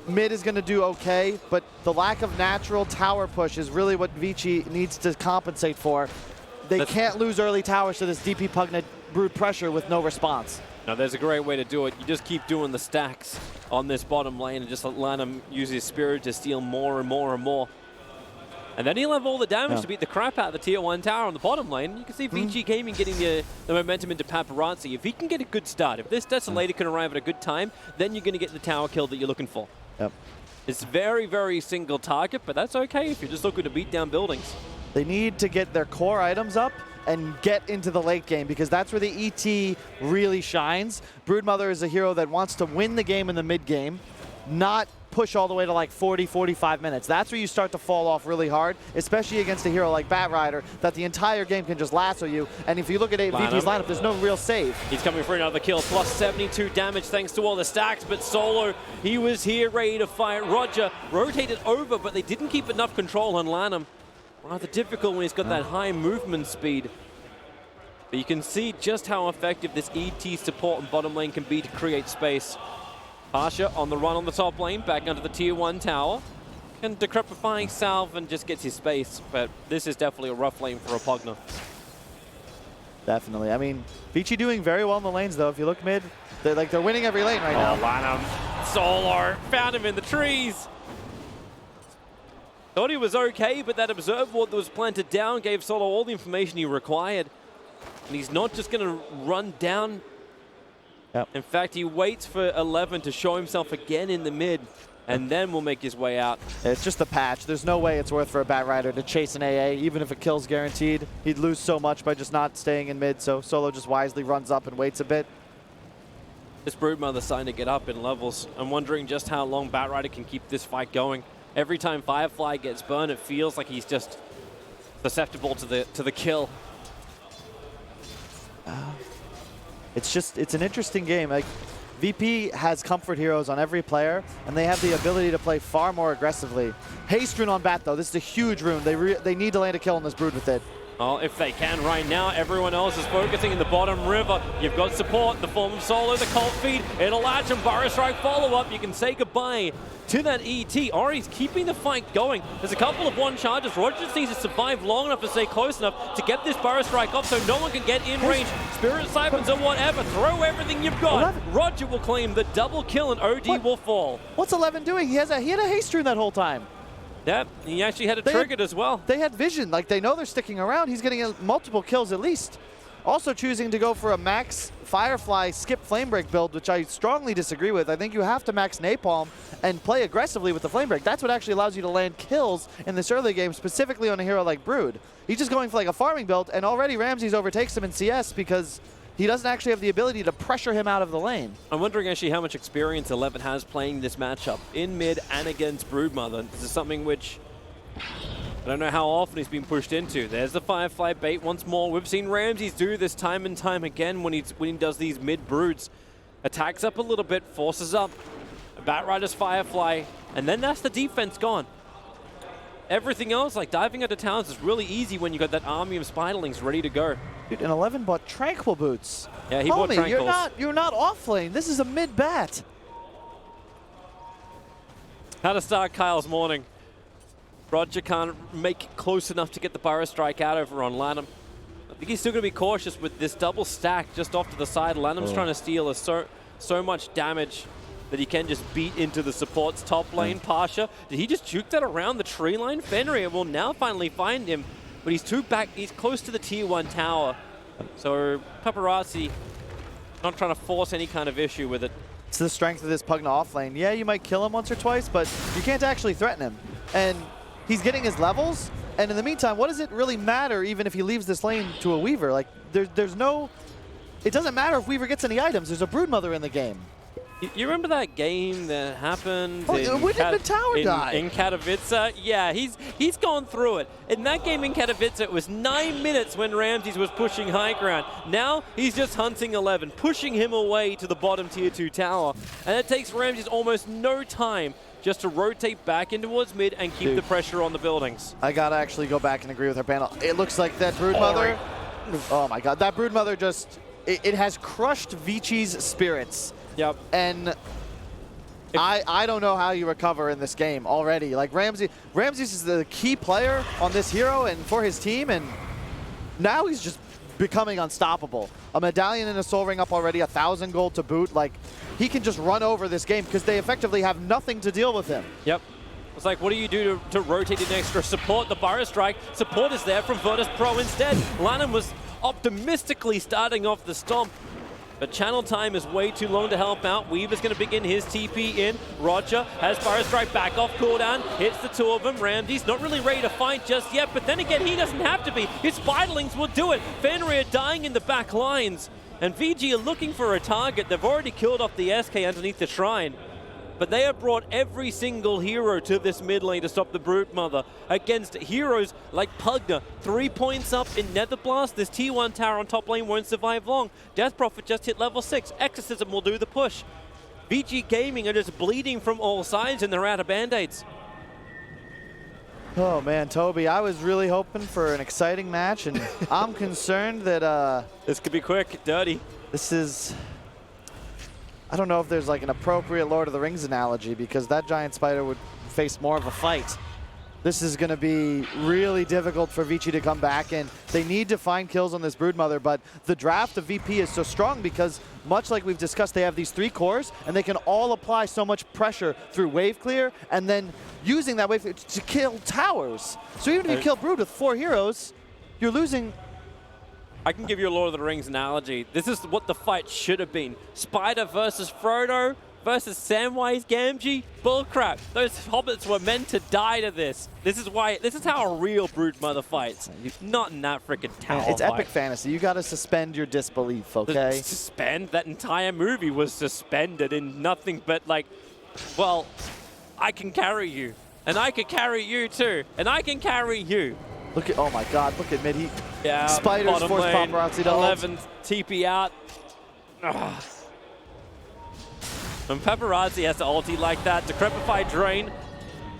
Mid is going to do okay, but the lack of natural tower push is really what Vici needs to compensate for. They can't lose early towers to this DP Pugnant Brood pressure with no response. Now there's a great way to do it. You just keep doing the stacks on this bottom lane and just let Lanham use his spirit to steal more and more and more. And then he'll have all the damage to beat the crap out of the tier 1 tower on the bottom lane. You can see Vici Gaming getting the momentum into Paparazzi. If he can get a good start, if this Desolator can arrive at a good time, then you're going to get the tower kill that you're looking for. Yep. It's very, very single target, but that's okay if you're just looking to beat down buildings. They need to get their core items up and get into the late game because that's where the ET really shines. Broodmother is a hero that wants to win the game in the mid game, not push all the way to like 40, 45 minutes. That's where you start to fall off really hard, especially against a hero like Batrider that the entire game can just lasso you. And if you look at VP's lineup, there's no real save. He's coming for another kill, plus 72 damage thanks to all the stacks, but Solo, he was here ready to fight. Roger rotated over, but they didn't keep enough control on Lanham. Rather difficult when he's got that high movement speed. But you can see just how effective this ET support and bottom lane can be to create space. Pasha on the run on the top lane, back under the tier 1 tower. And Decrepifying Salve and just gets his space, but this is definitely a rough lane for a Pugna. Definitely. I mean, Vici doing very well in the lanes, though. If you look mid, they're winning every lane right now. Lanham, Solar, found him in the trees. Thought he was okay, but that Observer Ward that was planted down gave Solo all the information he required. And he's not just going to run down. Yep. In fact, he waits for 11 to show himself again in the mid, and then will make his way out. It's just a patch. There's no way it's worth for a Batrider to chase an AA, even if a kill's guaranteed. He'd lose so much by just not staying in mid, so Solo just wisely runs up and waits a bit. This Broodmother's starting to get up in levels. I'm wondering just how long Batrider can keep this fight going. Every time Firefly gets burned, it feels like he's just susceptible to the kill. It's an interesting game. Like, VP has comfort heroes on every player, and they have the ability to play far more aggressively. Haste rune on Bat, though. This is a huge rune. They need to land a kill on this Brood with it. Oh, if they can right now, everyone else is focusing in the bottom river. You've got support, the form of Solo, the Cult Feed, it'll latch and Burrow Strike follow-up. You can say goodbye to that ET. Ori's keeping the fight going. There's a couple of one charges. Roger just needs to survive long enough to stay close enough to get this Burrow Strike off so no one can get in range. Spirit Siphons or whatever, throw everything you've got. 11. Roger will claim the double kill and OD will fall. What's 11 doing? He had a haste rune that whole time. Yeah, he actually had it triggered as well. They had vision. Like, they know they're sticking around. He's getting multiple kills at least. Also choosing to go for a max Firefly skip flame break build, which I strongly disagree with. I think you have to max Napalm and play aggressively with the flame break. That's what actually allows you to land kills in this early game, specifically on a hero like Brood. He's just going for like a farming build, and already Ramses overtakes him in CS because he doesn't actually have the ability to pressure him out of the lane. I'm wondering actually how much experience 11 has playing this matchup in mid and against Broodmother. This is something which I don't know how often he's been pushed into. There's the Firefly bait once more. We've seen Ramses do this time and time again when he does these mid broods. Attacks up a little bit, forces up Batrider's Firefly, and then that's the defense gone. Everything else, like diving into towns, is really easy when you got that army of Spiderlings ready to go. Dude, and 11 bought Tranquil Boots. Yeah, he bought Homie, Tranquils. you're not off lane. This is a mid bat. How to start Kyle's morning. Roger can't make it close enough to get the Burrow Strike out over on Lanham. I think he's still going to be cautious with this double stack just off to the side. Lanham's trying to steal so much damage that he can just beat into the support's top lane. Pasha, did he just juke that around the tree line? Fenrir will now finally find him, but he's too back. He's close to the tier 1 tower. So Paparazzi not trying to force any kind of issue with it. It's the strength of this Pugna off lane. Yeah, you might kill him once or twice, but you can't actually threaten him. And he's getting his levels, and in the meantime, what does it really matter even if he leaves this lane to a Weaver? Like, there's no... It doesn't matter if Weaver gets any items. There's a Broodmother in the game. You remember that game that happened when did the tower die? In Katowice? Yeah, he's gone through it. In that game in Katowice, it was 9 minutes when Ramses was pushing high ground. Now he's just hunting 11, pushing him away to the bottom tier 2 tower. And it takes Ramses almost no time just to rotate back in towards mid and keep the pressure on the buildings. I gotta actually go back and agree with her panel. It looks like that Broodmother, oh my god, that Broodmother just, it has crushed Vici's spirits. Yep. And I don't know how you recover in this game already. Like Ramses is the key player on this hero and for his team, and now he's just becoming unstoppable. A medallion and a soul ring up already, 1,000 gold to boot. Like, he can just run over this game because they effectively have nothing to deal with him. Yep. It's like, what do you do to rotate in extra support? The Burrow Strike support is there from Virtus.pro instead. Lanham was optimistically starting off the stomp, but channel time is way too long to help out. Weaver's going to begin his TP in. Roger has Burrow Strike back off cooldown, hits the two of them. Ramses not really ready to fight just yet, but then again, he doesn't have to be. His Spiderlings will do it. Fenrir dying in the back lines, and VG are looking for a target. They've already killed off the SK underneath the shrine, but they have brought every single hero to this mid lane to stop the Broodmother against heroes like Pugna. 3 points up in Netherblast. This T1 tower on top lane won't survive long. Death Prophet just hit level 6. Exorcism will do the push. VG Gaming are just bleeding from all sides and they're out of band-aids. Oh man, Toby, I was really hoping for an exciting match, and I'm concerned that This could be quick, dirty. this is... I don't know if there's like an appropriate Lord of the Rings analogy, because that giant spider would face more of a fight. This is going to be really difficult for Vici to come back, and they need to find kills on this Broodmother, but the draft of VP is so strong because, much like we've discussed, they have these 3 cores, and they can all apply so much pressure through wave clear, and then using that wave to kill towers. So even if you kill Brood with 4 heroes, you're losing... I can give you a Lord of the Rings analogy. This is what the fight should have been. Spider versus Frodo versus Samwise Gamgee. Bullcrap. Those hobbits were meant to die to this. This is how a real Broodmother fights. Not in that freaking tower It's fight. epic fantasy. You got to suspend your disbelief, okay? Suspend? That entire movie was suspended in nothing but like, well, I can carry you. And I can carry you too. And I can carry you. Look at, oh my god, look at mid. Yeah, Spiders bottom force lane, Paparazzi to ult. 11 TP out. Ugh. When Paparazzi has to ulti like that, Decrepify Drain,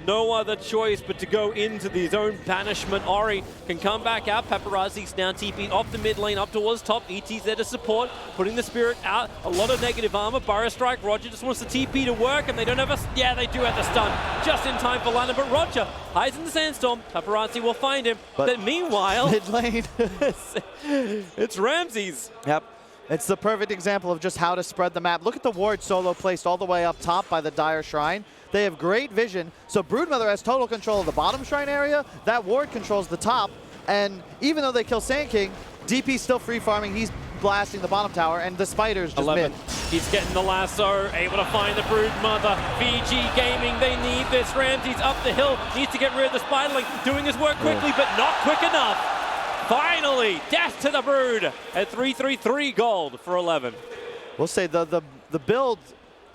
no other choice but to go into the zone banishment. Ori can come back out. Paparazzi's now TP off the mid lane up towards top. ET's there to support, putting the Spirit out. A lot of negative armor. Burrow Strike. Roger just wants the TP to work, and they don't have a... Yeah, they do have the stun. Just in time for Lana, but Roger hides in the sandstorm. Paparazzi will find him. But meanwhile... Mid lane. it's Ramses. Yep. It's the perfect example of just how to spread the map. Look at the ward solo placed all the way up top by the Dire Shrine. They have great vision. So Broodmother has total control of the bottom shrine area. That ward controls the top. And even though they kill Sand King, DP still free farming. He's blasting the bottom tower, and the spiders just 11. mid. He's getting the lasso, able to find the Brood Mother. Vici Gaming, they need this. Ramses up the hill, needs to get rid of the Spiderling, doing his work quickly, but not quick enough. Finally, death to the Brood at 333 gold for 11. We'll say the build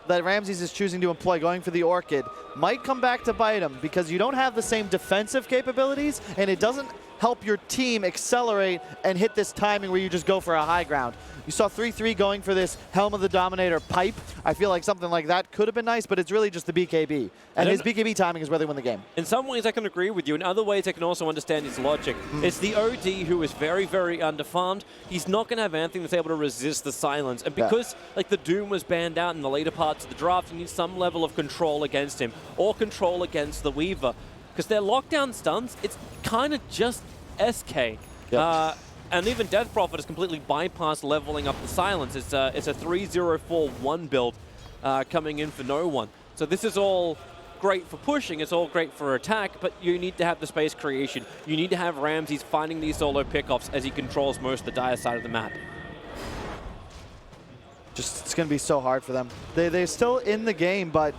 that Ramses is choosing to employ, going for the Orchid, might come back to bite him because you don't have the same defensive capabilities, and it doesn't help your team accelerate and hit this timing where you just go for a high ground. You saw 3-3 going for this Helm of the Dominator pipe. I feel like something like that could have been nice, but it's really just the BKB. And his BKB timing is where they win the game. In some ways, I can agree with you. In other ways, I can also understand his logic. It's the OD who is very, very underfarmed. He's not going to have anything that's able to resist the silence. And because like the Doom was banned out in the later parts of the draft, you need some level of control against him or control against the Weaver. Because their lockdown stuns, it's kind of just SK. And even Death Prophet has completely bypassed leveling up the silence. It's a 3-0-4-1 build coming in for no one. So this is all great for pushing, it's all great for attack, but you need to have the space creation. You need to have Ramses finding these solo pickoffs as he controls most of the dire side of the map. Just, it's going to be so hard for them. They're still in the game, but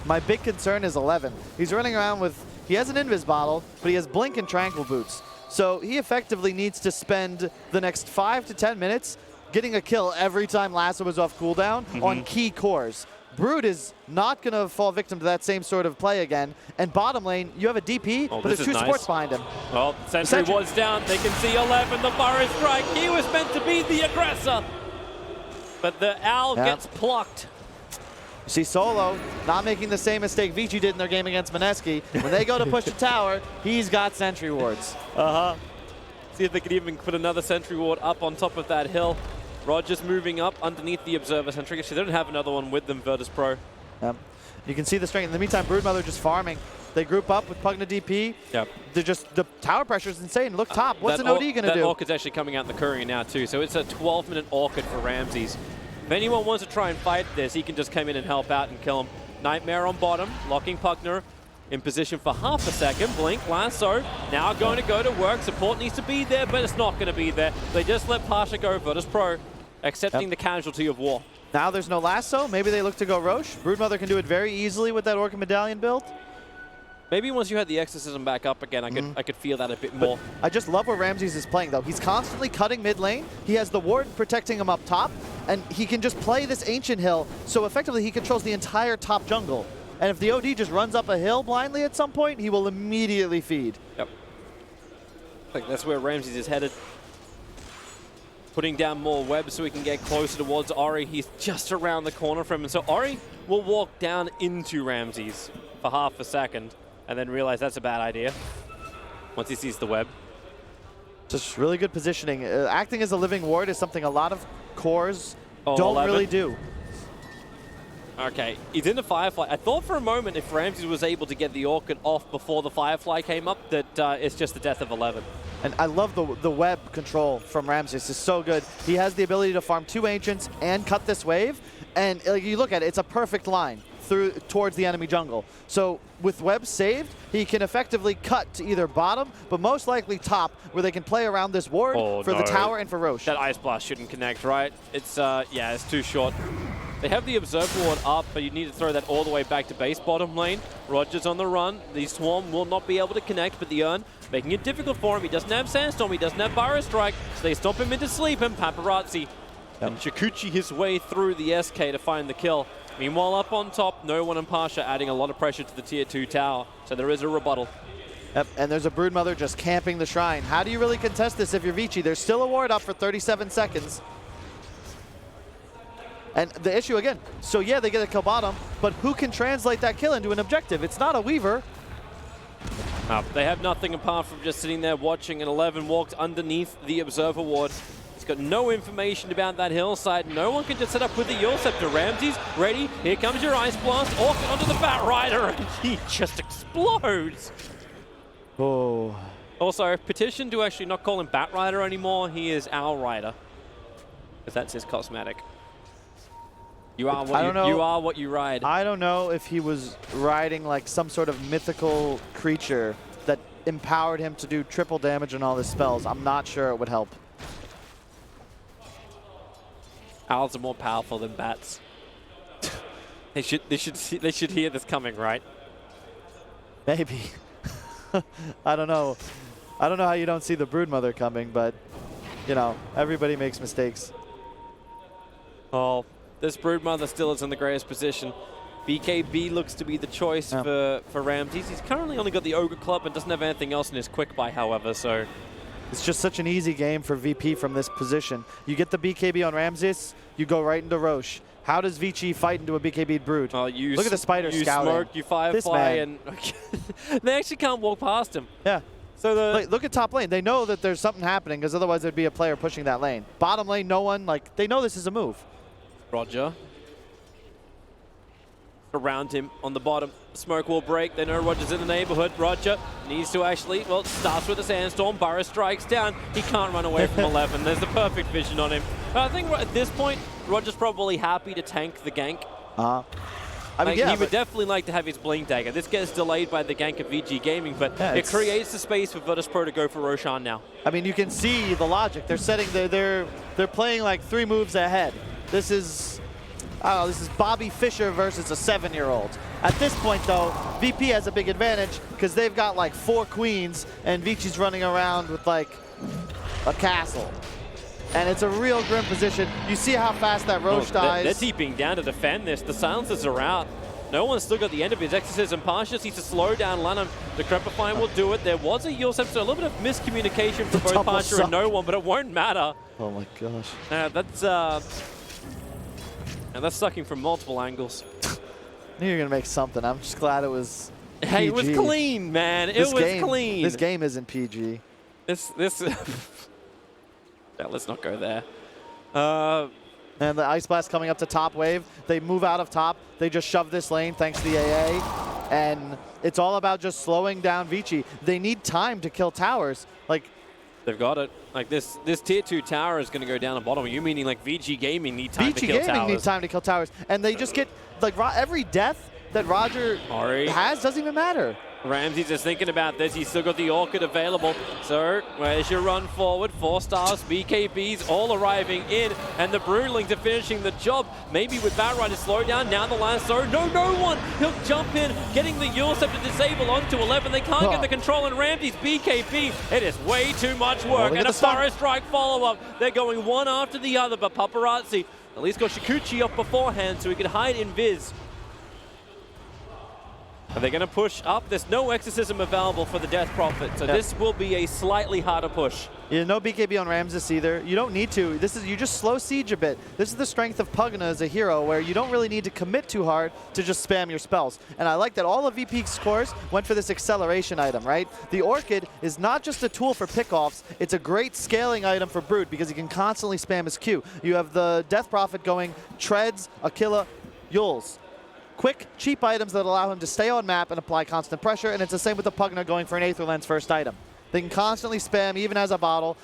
my big concern is 11. He's running around with, he has an Invis bottle, but he has Blink and Tranquil Boots. So he effectively needs to spend the next 5 to 10 minutes getting a kill every time Lasso is off cooldown on key cores. Brood is not going to fall victim to that same sort of play again. And bottom lane, you have a DP, but there's 2 supports behind him. Well, Sentry was down. They can see 11, the Burrow Strike. He was meant to be the aggressor. But the Owl gets plucked. You see Solo not making the same mistake Vici did in their game against Mineski. When they go to push the tower, he's got sentry wards. See if they could even put another sentry ward up on top of that hill. Rogers moving up underneath the Observer sentry. Actually, they don't have another one with them, Virtus.pro. You can see the strength. In the meantime, Broodmother just farming. They group up with Pugna DP. They're just, the tower pressure is insane. Look top. What's an OD going to do? That Orchid's actually coming out in the courier now, too. So it's a 12-minute Orchid for Ramses. If anyone wants to try and fight this, he can just come in and help out and kill him. Nightmare on bottom, locking Pugner in position for half a second. Blink, Lasso, now going to go to work. Support needs to be there, but it's not going to be there. They just let Pasha go, Virtus.pro, accepting the casualty of war. Now there's no Lasso. Maybe they look to go Roche. Broodmother can do it very easily with that Orchid Medallion build. Maybe once you had the Exorcism back up again, I could feel that a bit more. But I just love where Ramses is playing, though. He's constantly cutting mid lane. He has the ward protecting him up top, and he can just play this Ancient Hill, so effectively he controls the entire top jungle. And if the OD just runs up a hill blindly at some point, he will immediately feed. Yep. I think that's where Ramses is headed. Putting down more webs so he can get closer towards Ori. He's just around the corner from him. So Ori will walk down into Ramses for half a second and then realize that's a bad idea once he sees the web. Just really good positioning. Acting as a living ward is something a lot of cores don't 11. really do. Okay, he's in the Firefly. I thought for a moment if Ramses was able to get the Orchid off before the Firefly came up that it's just the death of 11. And I love the web control from Ramses. It's so good. He has the ability to farm 2 Ancients and cut this wave. And you look at it, it's a perfect line towards the enemy jungle. So with web saved, he can effectively cut to either bottom, but most likely top, where they can play around this ward for the tower and for Roche. That Ice Blast shouldn't connect, right? It's, yeah, it's too short. They have the Observer Ward up, but you need to throw that all the way back to base bottom lane. Rogers on the run. The Swarm will not be able to connect, but the Urn making it difficult for him. He doesn't have Sandstorm, he doesn't have Burrow Strike, so they stomp him into sleep, and Paparazzi and Chikuchi his way through the SK to find the kill. Meanwhile, up on top, No One and Pasha adding a lot of pressure to the Tier 2 tower, so there is a rebuttal. Yep, and there's a Broodmother just camping the shrine. How do you really contest this if you're Vici? There's still a ward up for 37 seconds. And the issue again, so yeah, they get a kill bottom, but who can translate that kill into an objective? It's not a Weaver. They have nothing apart from just sitting there watching, and 11 walks underneath the Observer Ward. He's got no information about that hillside. No one can just set up with the Yule Scepter. Ramses, ready, here comes your Ice Blast, Orchid onto the Bat Rider, and he just explodes. Oh. Also, petition to actually not call him Bat Rider anymore, he is Owl Rider, because that's his cosmetic. You are what you ride. I don't know if he was riding like some sort of mythical creature that empowered him to do triple damage on all his spells. I'm not sure it would help. Owls are more powerful than bats. They should hear this coming, right? Maybe. I don't know. I don't know how you don't see the Broodmother coming, but, you know, everybody makes mistakes. Oh, this Broodmother still is in the greatest position. BKB looks to be the choice for Ramses. He's currently only got the Ogre Club and doesn't have anything else in his quick buy, however, so... It's just such an easy game for VP from this position. You get the BKB on Ramses, you go right into Roche. How does Vici fight into a BKB Brood? Look at the Spider you scouting. Smoke, you Firefly, and they actually can't walk past him. Yeah. So look at top lane. They know that there's something happening because otherwise there'd be a player pushing that lane. Bottom lane, no one. Like, they know this is a move. Roger. Around him on the bottom. Smoke will break. They know Roger's in the neighborhood. Roger needs to actually, well, starts with a sandstorm. Burrow strikes down. He can't run away from 11. There's the perfect vision on him. I think at this point, Roger's probably happy to tank the gank. I mean, he would definitely like to have his Blink Dagger. This gets delayed by the gank of VG Gaming, but it creates the space for Virtus.pro to go for Roshan now. I mean, you can see the logic. They're setting, they're playing like 3 moves ahead. This is, I don't know, this is Bobby Fischer versus a 7-year-old. At this point, though, VP has a big advantage because they've got like 4 queens and Vici's running around with like a castle. And it's a real grim position. You see how fast that Roche dies. They're deeping down to defend this. The silencers are out. No one's still got the end of his Exorcism. Pasha just needs to slow down Lanham. The Crepifying will do it. There was a Yulsep, so a little bit of miscommunication from both Pasha and no one, but it won't matter. Oh my gosh. That's sucking from multiple angles. I knew you were going to make something. I'm just glad it was PG. Hey, it was clean, man. It was clean. This game isn't PG. Yeah, let's not go there. And the Ice Blast coming up to top wave. They move out of top. They just shove this lane thanks to the AA. And it's all about just slowing down Vici. They need time to kill towers. Like, they've got it. Like this tier 2 tower is going to go down the bottom. You meaning like VG Gaming need time to kill towers? VG Gaming need time to kill towers. And they just get, like, every death that Roger has doesn't even matter. Ramses is thinking about this. He's still got the Orchid available. So where's your run forward? 4 stars, BKBs all arriving in, and the Broodlings are finishing the job. Maybe with Batrider to slow down. Now the Lancer. No one. He'll jump in, getting the Yulsep to disable onto 11. They can't get the control on Ramses. BKB. It is way too much work. And a Fire Strike follow-up. They're going one after the other, but Paparazzi at least got Shikuchi up beforehand so he could hide in Viz. Are they going to push up? There's no Exorcism available for the Death Prophet, so this will be a slightly harder push. Yeah, no BKB on Ramses either. You don't need to. You just slow siege a bit. This is the strength of Pugna as a hero, where you don't really need to commit too hard to just spam your spells. And I like that all of VP's cores went for this acceleration item, right? The Orchid is not just a tool for pickoffs, it's a great scaling item for Brood because he can constantly spam his Q. You have the Death Prophet going Treads, Aquila, Yules. Quick, cheap items that allow him to stay on map and apply constant pressure, and it's the same with the Pugna going for an Aether Lens first item. They can constantly spam, even as a bottle,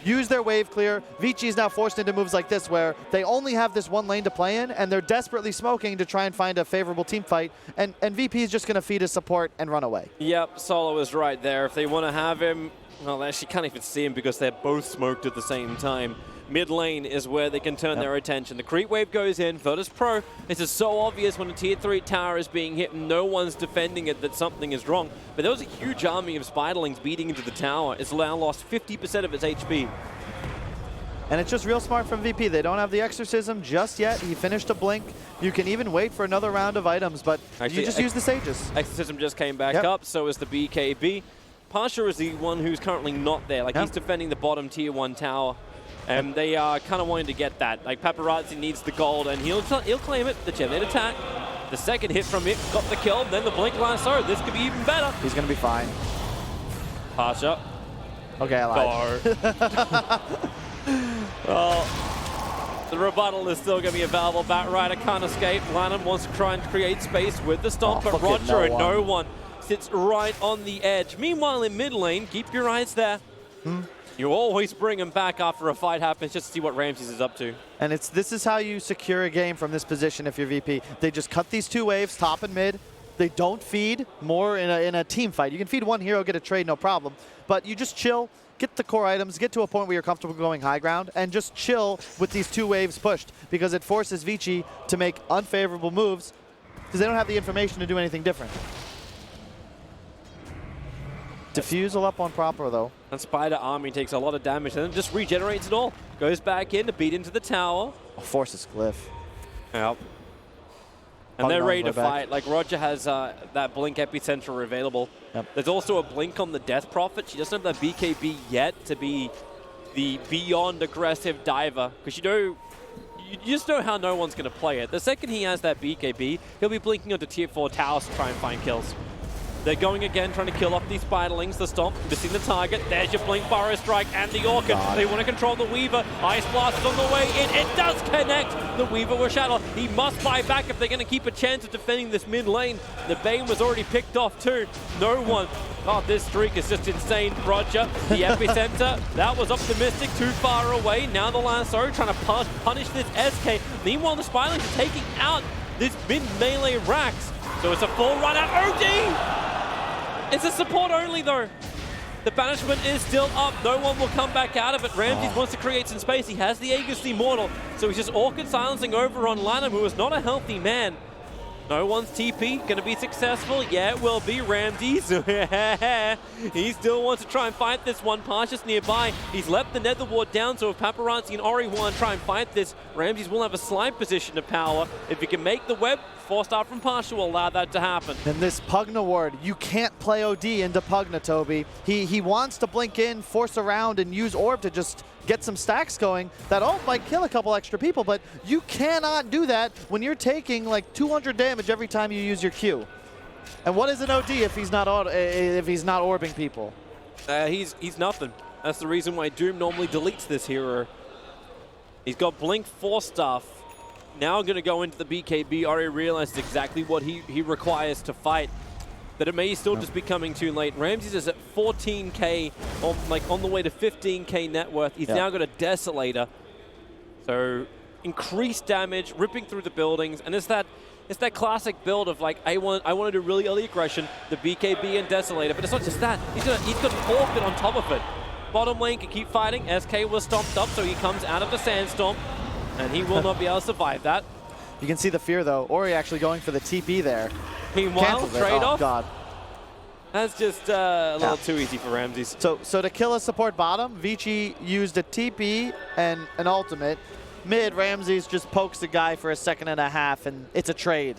use their wave clear. Vici is now forced into moves like this, where they only have this one lane to play in, and they're desperately smoking to try and find a favorable team fight, and VP is just going to feed his support and run away. Yep, Solo is right there. If they want to have him, well, they actually can't even see him because they're both smoked at the same time. Mid lane is where they can turn their attention. The creep wave goes in. Virtus.pro, this is so obvious when a tier 3 tower is being hit and no one's defending it that something is wrong. But there was a huge army of Spiderlings beating into the tower. It's now lost 50% of its HP. And it's just real smart from VP. They don't have the Exorcism just yet. He finished a Blink. You can even wait for another round of items, but actually, you just use the Sages. Exorcism just came back up, so is the BKB. Pasha is the one who's currently not there. Like, he's defending the bottom tier 1 tower. And they are kind of wanting to get that. Like, Paparazzi needs the gold, and he'll claim it. The Jet attack. The second hit from it got the kill. Then the Blink Lancer. This could be even better. He's going to be fine. Pasha. Okay, I lied. Well, the rebuttal is still going to be available. Batrider can't escape. Lanham wants to try and create space with the stomp, but Roger and no one sits right on the edge. Meanwhile, in mid lane, keep your eyes there. You always bring him back after a fight happens just to see what Ramses is up to. And this is how you secure a game from this position if you're VP. They just cut these 2 waves, top and mid, They don't feed more in a team fight. You can feed one hero, get a trade, no problem. But you just chill, get the core items, get to a point where you're comfortable going high ground, and just chill with these 2 waves pushed, because it forces Vici to make unfavorable moves because they don't have the information to do anything different. Diffusal up on proper, though. And Spider Army takes a lot of damage and then just regenerates it all. Goes back in to beat into the tower. Oh, forces Glyph. Yep. And they're ready to fight. Like, Roger has that Blink Epicenter available. Yep. There's also a Blink on the Death Prophet. She doesn't have that BKB yet to be the beyond aggressive diver. Because you just know how no one's going to play it. The second he has that BKB, he'll be blinking onto tier 4 towers to try and find kills. They're going again, trying to kill off these Spiderlings. The Stomp, missing the target. There's your Blink, Burrow Strike, and the Orchid. They want to control the Weaver. Ice Blast is on the way in. It does connect. The Weaver will shadow. He must buy back if they're going to keep a chance of defending this mid lane. The Bane was already picked off too. No one. Oh, this streak is just insane. Roger, the Epicenter. That was optimistic, too far away. Now the Lasso trying to punish this SK. Meanwhile, the Spiderlings are taking out this mid-melee Rax. So it's a full run out. OD! It's a support only, though. The banishment is still up. No one will come back out of it. Ramses wants to create some space. He has the Aegis Immortal, so he's just Orchid silencing over on Lanham, who is not a healthy man. No one's TP going to be successful. Yeah, it will be Ramses. He still wants to try and fight this one. Partius nearby. He's left the Nether Ward down, so if Paparazzi and Ori want to try and fight this, Ramses will have a slide position of power. If he can make the web, 4-star from Partial will allow that to happen. And this Pugna ward, you can't play OD into Pugna, Toby. He wants to blink in, force around, and use Orb to just get some stacks going. That ult might kill a couple extra people, but you cannot do that when you're taking like 200 damage every time you use your Q. And what is an OD if he's not orbing people? He's nothing. That's the reason why Doom normally deletes this hero. He's got Blink 4-star. Now going to go into the BKB. Ori realizes exactly what he requires to fight. But it may still just be coming too late. Ramses is at 14k, on the way to 15k net worth. He's now got a Desolator. So increased damage, ripping through the buildings, and it's that classic build of like, I want to do really early aggression, the BKB and Desolator, but it's not just that. He's got an Orchid on top of it. Bottom lane can keep fighting. SK was stomped up, so he comes out of the Sandstorm, and he will not be able to survive that. You can see the fear though. Ori actually going for the TP there. Meanwhile, trade-off. Oh, God. That's just a little too easy for Ramses. So to kill a support bottom, Vici used a TP and an ultimate. Mid, Ramses just pokes the guy for a second and a half, and it's a trade.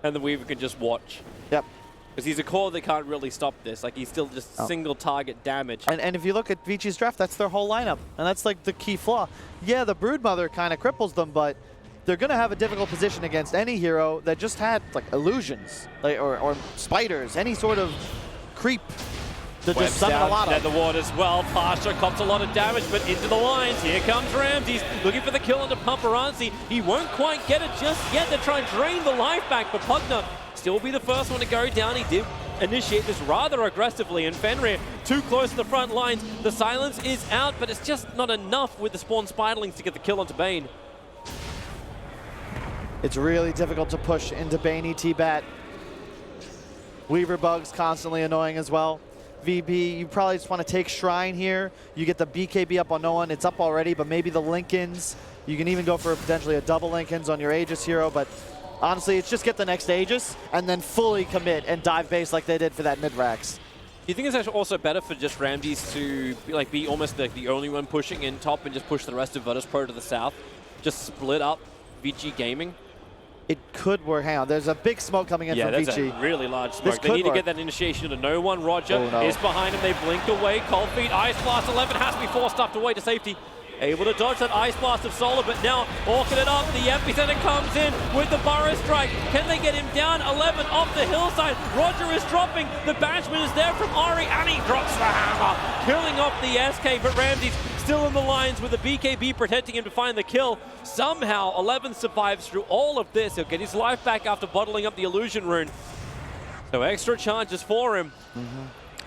And the Weaver can just watch. Yep. Because he's a core that can't really stop this. Like, he's still just single target damage. And if you look at Vici's draft, that's their whole lineup. And that's like the key flaw. Yeah, the Broodmother kind of cripples them, but they're going to have a difficult position against any hero that just had like illusions or spiders, any sort of creep that just summon a lot of. The ward as well. Pasha cops a lot of damage, but into the lines. Here comes Ramses looking for the kill onto Paparazzi. He won't quite get it just yet to try and drain the life back, but Pugna still be the first one to go down. He did initiate this rather aggressively, and Fenrir too close to the front lines. The silence is out, but it's just not enough with the spawn Spiderlings to get the kill onto Bane. It's really difficult to push into Bane ET-Bat. Weaver bugs constantly annoying as well. VB, you probably just want to take Shrine here. You get the BKB up on no one. It's up already, but maybe the Lincolns. You can even go for potentially a double Lincolns on your Aegis hero, but honestly, it's just get the next Aegis and then fully commit and dive base like they did for that mid-Rax. Do you think it's actually also better for just Ramses to be almost the only one pushing in top and just push the rest of Virtus.pro to the south? Just split up Vici Gaming? It could work. Hang on, there's a big smoke coming in from Vici. Yeah, that's a really large smoke. They need to get that initiation to no one. Roger is behind him. They blink away. Cold Feet, Ice Blast 11 has to be forced up away to safety. Able to dodge that Ice Blast of Solar, but now Orchid it up. The Epicenter comes in with the Burrow Strike. Can they get him down? 11 off the hillside. Roger is dropping. The banishment is there from Ori, and he drops the hammer, killing off the SK, but Ramses still in the lines with the BKB protecting him to find the kill. Somehow, 11 survives through all of this. He'll get his life back after bottling up the illusion rune. So extra charges for him.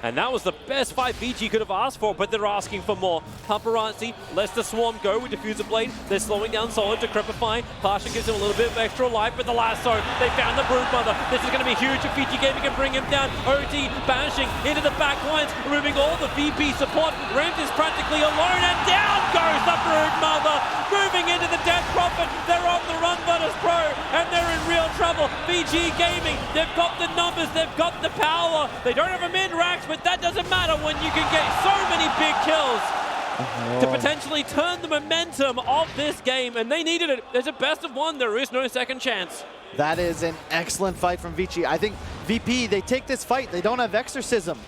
And that was the best fight Vici could have asked for, but they're asking for more. Paparazzi lets the Swarm go with Diffuser Blade. They're slowing down Solid, decrepifying. Pasha gives him a little bit of extra life, but the lasso, they found the Broodmother. This is going to be huge if Vici Gaming can bring him down. OD banishing into the back lines, removing all the VP support. Rams is practically alone, and down goes the Broodmother. Moving into the Death Prophet. They're on the run, Virtus.pro, and they're in real trouble. VG Gaming, they've got the numbers, they've got the power. They don't have a mid-rax, but that doesn't matter when you can get so many big kills to potentially turn the momentum of this game, and they needed it. There's a best of one, there is no second chance. That is an excellent fight from Vici. I think VP, they take this fight, they don't have Exorcism.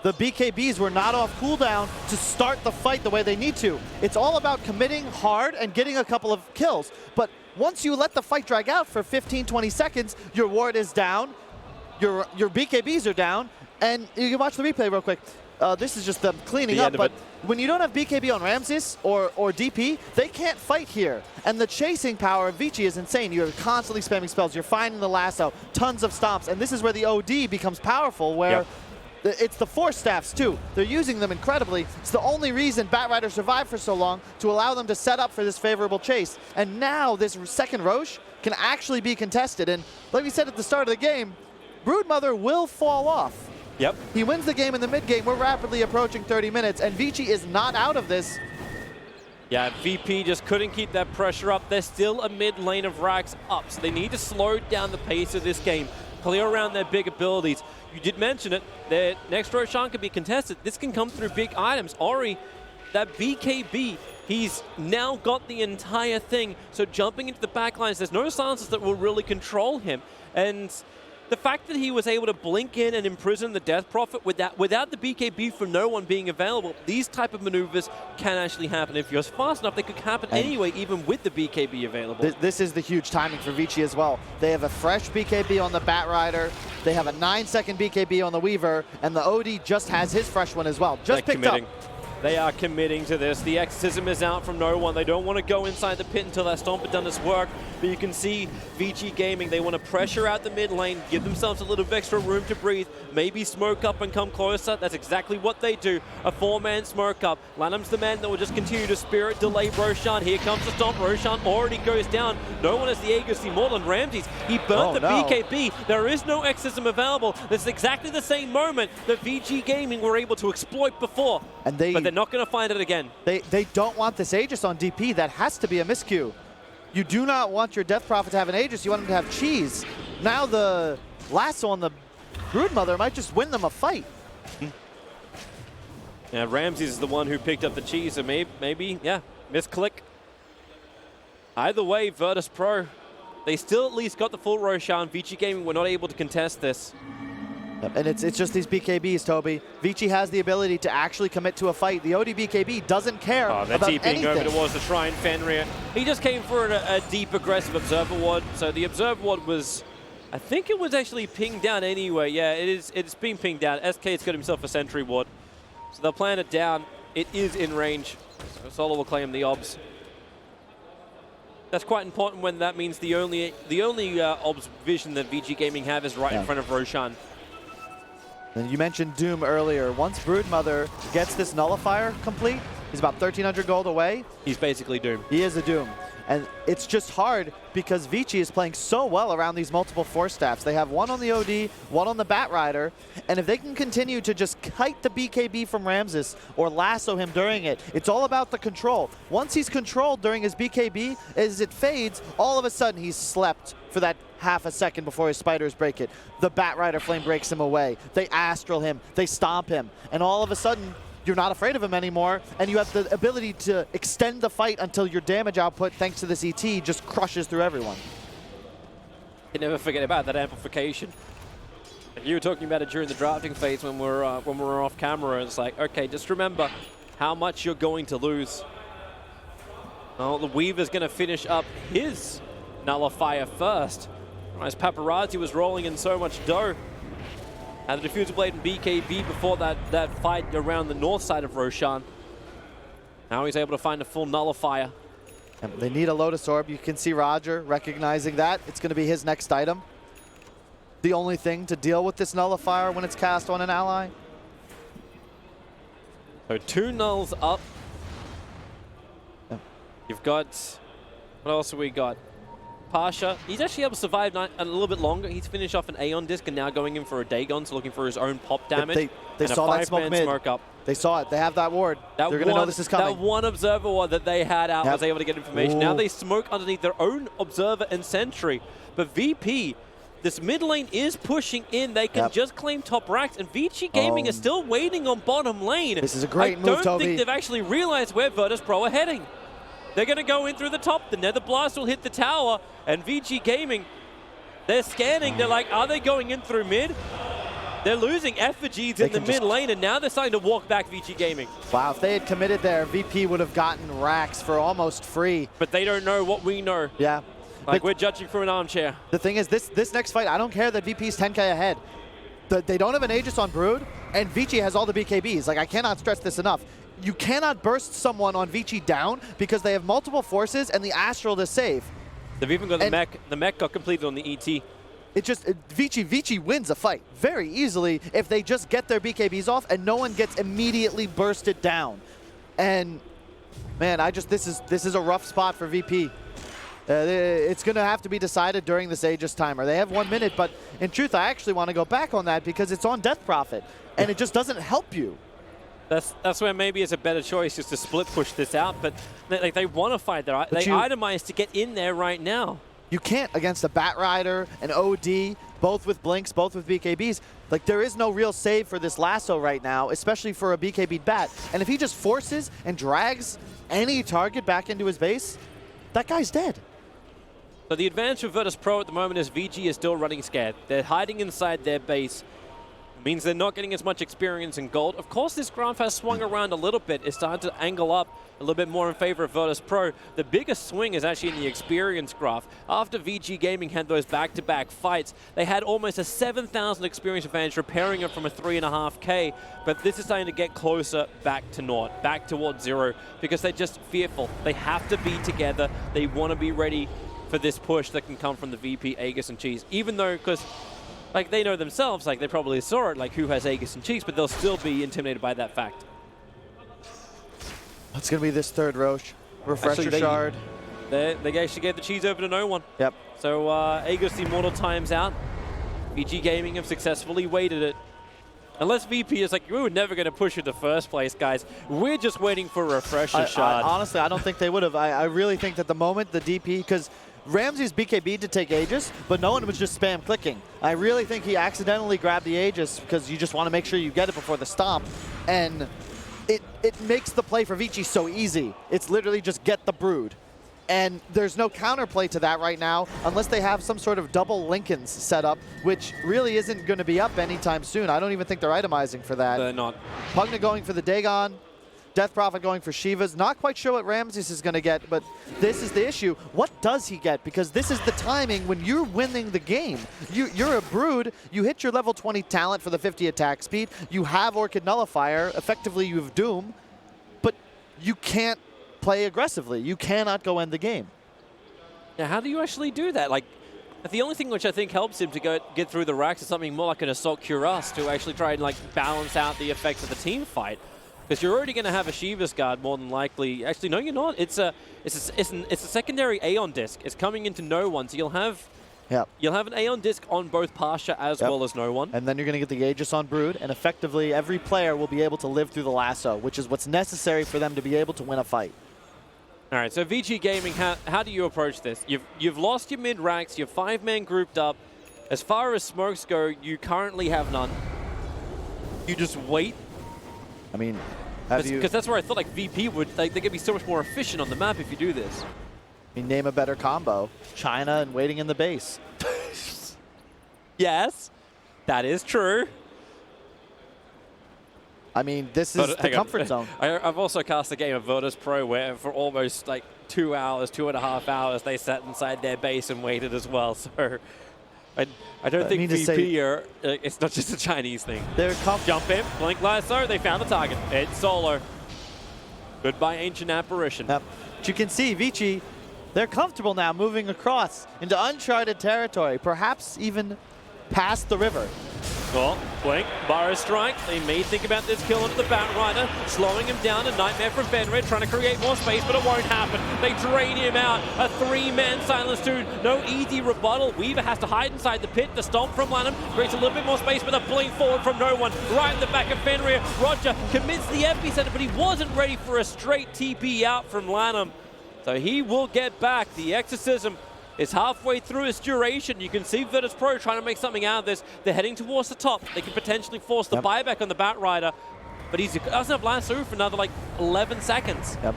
The BKBs were not off cooldown to start the fight the way they need to. It's all about committing hard and getting a couple of kills. But once you let the fight drag out for 15, 20 seconds, your ward is down, your BKBs are down, and you can watch the replay real quick. This is just them cleaning up, but when you don't have BKB on Ramses or DP, they can't fight here. And the chasing power of Vici is insane. You're constantly spamming spells, you're finding the lasso, tons of stomps, and this is where the OD becomes powerful, where it's the Force Staffs too. They're using them incredibly. It's the only reason Batrider survived for so long, to allow them to set up for this favorable chase. And now this second Roche can actually be contested. And like we said at the start of the game, Broodmother will fall off. Yep. He wins the game in the mid game. We're rapidly approaching 30 minutes, and Vici is not out of this. Yeah, VP just couldn't keep that pressure up. There's still a mid lane of racks up, so they need to slow down the pace of this game, clear around their big abilities. You did mention it, their next Roshan can be contested. This can come through big items. Ori, that BKB, he's now got the entire thing. So jumping into the backlines, there's no silencers that will really control him. And the fact that he was able to blink in and imprison the Death Prophet without the BKB from no one being available, these type of maneuvers can actually happen. If you're fast enough, they could happen anyway, even with the BKB available. This is the huge timing for Vici as well. They have a fresh BKB on the Batrider, they have a 9-second BKB on the Weaver, and the OD just has his fresh one as well. Just picked up. They are committing to this. The Exorcism is out from no one. They don't want to go inside the pit until that Stomp had done its work. But you can see Vici Gaming, they want to pressure out the mid lane, give themselves a little bit extra room to breathe, maybe smoke up and come closer. That's exactly what they do. A 4-man smoke up. Lanham's the man that will just continue to spirit delay Roshan. Here comes the Stomp. Roshan already goes down. No one has the Aegis more than Ramses. He burnt BKB. There is no Exorcism available. This is exactly the same moment that Vici Gaming were able to exploit before. But they're not going to find it again. They don't want this Aegis on DP. That has to be a miscue. You do not want your Death Prophet to have an Aegis. You want him to have cheese. Now the lasso on the Broodmother might just win them a fight. Yeah, Ramses is the one who picked up the cheese, so maybe, yeah, misclick. Either way, Virtus.pro, they still at least got the full Roshan. Vici Gaming were not able to contest this. And it's just these BKBs, Toby. Vici has the ability to actually commit to a fight. The OD BKB doesn't care they're about TPing anything. over towards the Shrine Fenrir. He just came for a deep aggressive Observer Ward. So the Observer Ward was, I think it was actually pinged down anyway. Yeah, it's been pinged down. SK's got himself a Sentry Ward. So they'll plan it down. It is in range. So Solo will claim the Obs. That's quite important when that means the only Obs vision that VG Gaming have is right in front of Roshan. And you mentioned Doom earlier. Once Broodmother gets this Nullifier complete, he's about 1,300 gold away. He's basically Doom. He is a Doom. And it's just hard because Vici is playing so well around these multiple Force Staffs. They have one on the OD, one on the Batrider, and if they can continue to just kite the BKB from Ramses or lasso him during it, it's all about the control. Once he's controlled during his BKB, as it fades, all of a sudden he's slept for that half a second before his spiders break it. The Batrider flame breaks him away. They astral him, they stomp him, and all of a sudden, you're not afraid of him anymore, and you have the ability to extend the fight until your damage output, thanks to this ET, just crushes through everyone. You never forget about that amplification. You were talking about it during the drafting phase when we were off camera. It's like, okay, just remember how much you're going to lose. Oh, the Weaver's going to finish up his Nullifier first. As Paparazzi was rolling in so much dough. And the Diffuser Blade and BKB before that fight around the north side of Roshan. Now he's able to find a full Nullifier. And they need a Lotus Orb. You can see Roger recognizing that. It's going to be his next item. The only thing to deal with this Nullifier when it's cast on an ally. So 2 nulls up. Yep. You've got, what else have we got? Pasha, he's actually able to survive a little bit longer. He's finished off an Aeon disc and now going in for a Dagon, so looking for his own pop damage. They saw that smoke mid. Smoke up. They saw it. They have that ward. They're going to know this is coming. That one observer ward that they had out was able to get information. Now they smoke underneath their own observer and sentry. But VP, this mid lane is pushing in. They can just claim top racks, and Vici Gaming is still waiting on bottom lane. This is a great move, I don't Toby. think they've actually realized where Virtus.pro are heading. They're going to go in through the top. The Nether Blast will hit the tower, and Vici Gaming, they're scanning. They're like, are they going in through mid? They're losing effigies in the mid lane, and now they're starting to walk back Vici Gaming. Wow, if they had committed there, VP would have gotten racks for almost free. But they don't know what we know. Yeah. Like, we're judging from an armchair. The thing is, this next fight, I don't care that VP's 10K ahead. They don't have an Aegis on Brood, and Vici has all the BKBs. Like, I cannot stress this enough. You cannot burst someone on Vici down because they have multiple forces and the Astral to save. They've even got the mech. The mech got completed on the ET. It just, Vici wins a fight very easily if they just get their BKBs off and no one gets immediately bursted down. And man, this is a rough spot for VP. It's going to have to be decided during this Aegis timer. They have 1 minute, but in truth, I actually want to go back on that because it's on Death Prophet, and it just doesn't help you. That's where maybe it's a better choice just to split push this out, but they want to fight. They itemize to get in there right now. You can't against a Bat Rider, an OD, both with Blinks, both with BKBs. Like, there is no real save for this lasso right now, especially for a BKB Bat. And if he just forces and drags any target back into his base, that guy's dead. So the advantage for Virtus.pro at the moment is VG is still running scared. They're hiding inside their base. It means they're not getting as much experience in gold. Of course, this graph has swung around a little bit. It's starting to angle up a little bit more in favor of Virtus.pro. The biggest swing is actually in the experience graph. After VG Gaming had those back-to-back fights, they had almost a 7,000 experience advantage, repairing it from a 3.5K. But this is starting to get closer back to naught, back towards 0, because they're just fearful. They have to be together. They want to be ready for this push that can come from the VP, Aegis, and Cheese. Even though, because like they know themselves, like they probably saw it, like who has Aegis and Cheese, but they'll still be intimidated by that fact. It's going to be this third Roche. Refresher Actually, Shard. They actually gave the Cheese over to no one. Yep. So Aegis, the Immortal times out. VG Gaming have successfully waited it. Unless VP is like, we were never going to push in the first place, guys. We're just waiting for a Refresher Shard. Honestly, I don't think they would have. I really think that the moment the DP, because Ramsey's BKB to take Aegis, but no one was just spam clicking. I really think he accidentally grabbed the Aegis because you just want to make sure you get it before the stomp. And it makes the play for Vici so easy. It's literally just get the Brood. And there's no counterplay to that right now unless they have some sort of double Lincolns set up, which really isn't going to be up anytime soon. I don't even think they're itemizing for that. They're not. Pugna going for the Dagon. Death Prophet going for Shivas. Not quite sure what Ramses is going to get, but this is the issue. What does he get? Because this is the timing when you're winning the game. You're a Brood. You hit your level 20 talent for the 50 attack speed. You have Orchid Nullifier. Effectively, you have Doom. But you can't play aggressively. You cannot go end the game. Now, how do you actually do that? Like, the only thing which I think helps him to get through the racks is something more like an Assault Cuirass to actually try and like balance out the effects of the team fight. Because you're already going to have a Shiva's Guard more than likely. Actually, no, you're not. It's a secondary Aeon disc. It's coming into no one, so you'll have an Aeon disc on both Pasha as well as no one. And then you're going to get the Aegis on Brood, and effectively every player will be able to live through the lasso, which is what's necessary for them to be able to win a fight. All right, so VG Gaming, how do you approach this? You've lost your mid racks. You're 5-man grouped up. As far as smokes go, you currently have none. You just wait. I mean, because that's where I thought like VP would, like, they could be so much more efficient on the map if you do this. I mean, name a better combo. China and waiting in the base. Yes, that is true. I mean, this is the comfort zone. I've also cast a game of Virtus.pro where for almost like 2 hours, 2.5 hours, they sat inside their base and waited as well. So I don't think VP it's not just a Chinese thing. They're Jump in, blink lasso, they found the target. It's solo. Goodbye, Ancient Apparition. Yep. But you can see Vici, they're comfortable now moving across into uncharted territory, perhaps even past the river. Oh, Blink, Burrow Strike. They may think about this kill onto the Batrider, slowing him down. A Nightmare from Fenrir, trying to create more space, but it won't happen. They drain him out. A 3-man silence too. No easy rebuttal. Weaver has to hide inside the pit. The stomp from Lanham creates a little bit more space, but a blink forward from no one. Right in the back of Fenrir. Roger commits the epicenter, but he wasn't ready for a straight TP out from Lanham. So he will get back. The Exorcism is halfway through its duration. You can see Virtus.pro trying to make something out of this. They're heading towards the top. They can potentially force the buyback on the Batrider, but he doesn't have lasso for another like 11 seconds. Yep.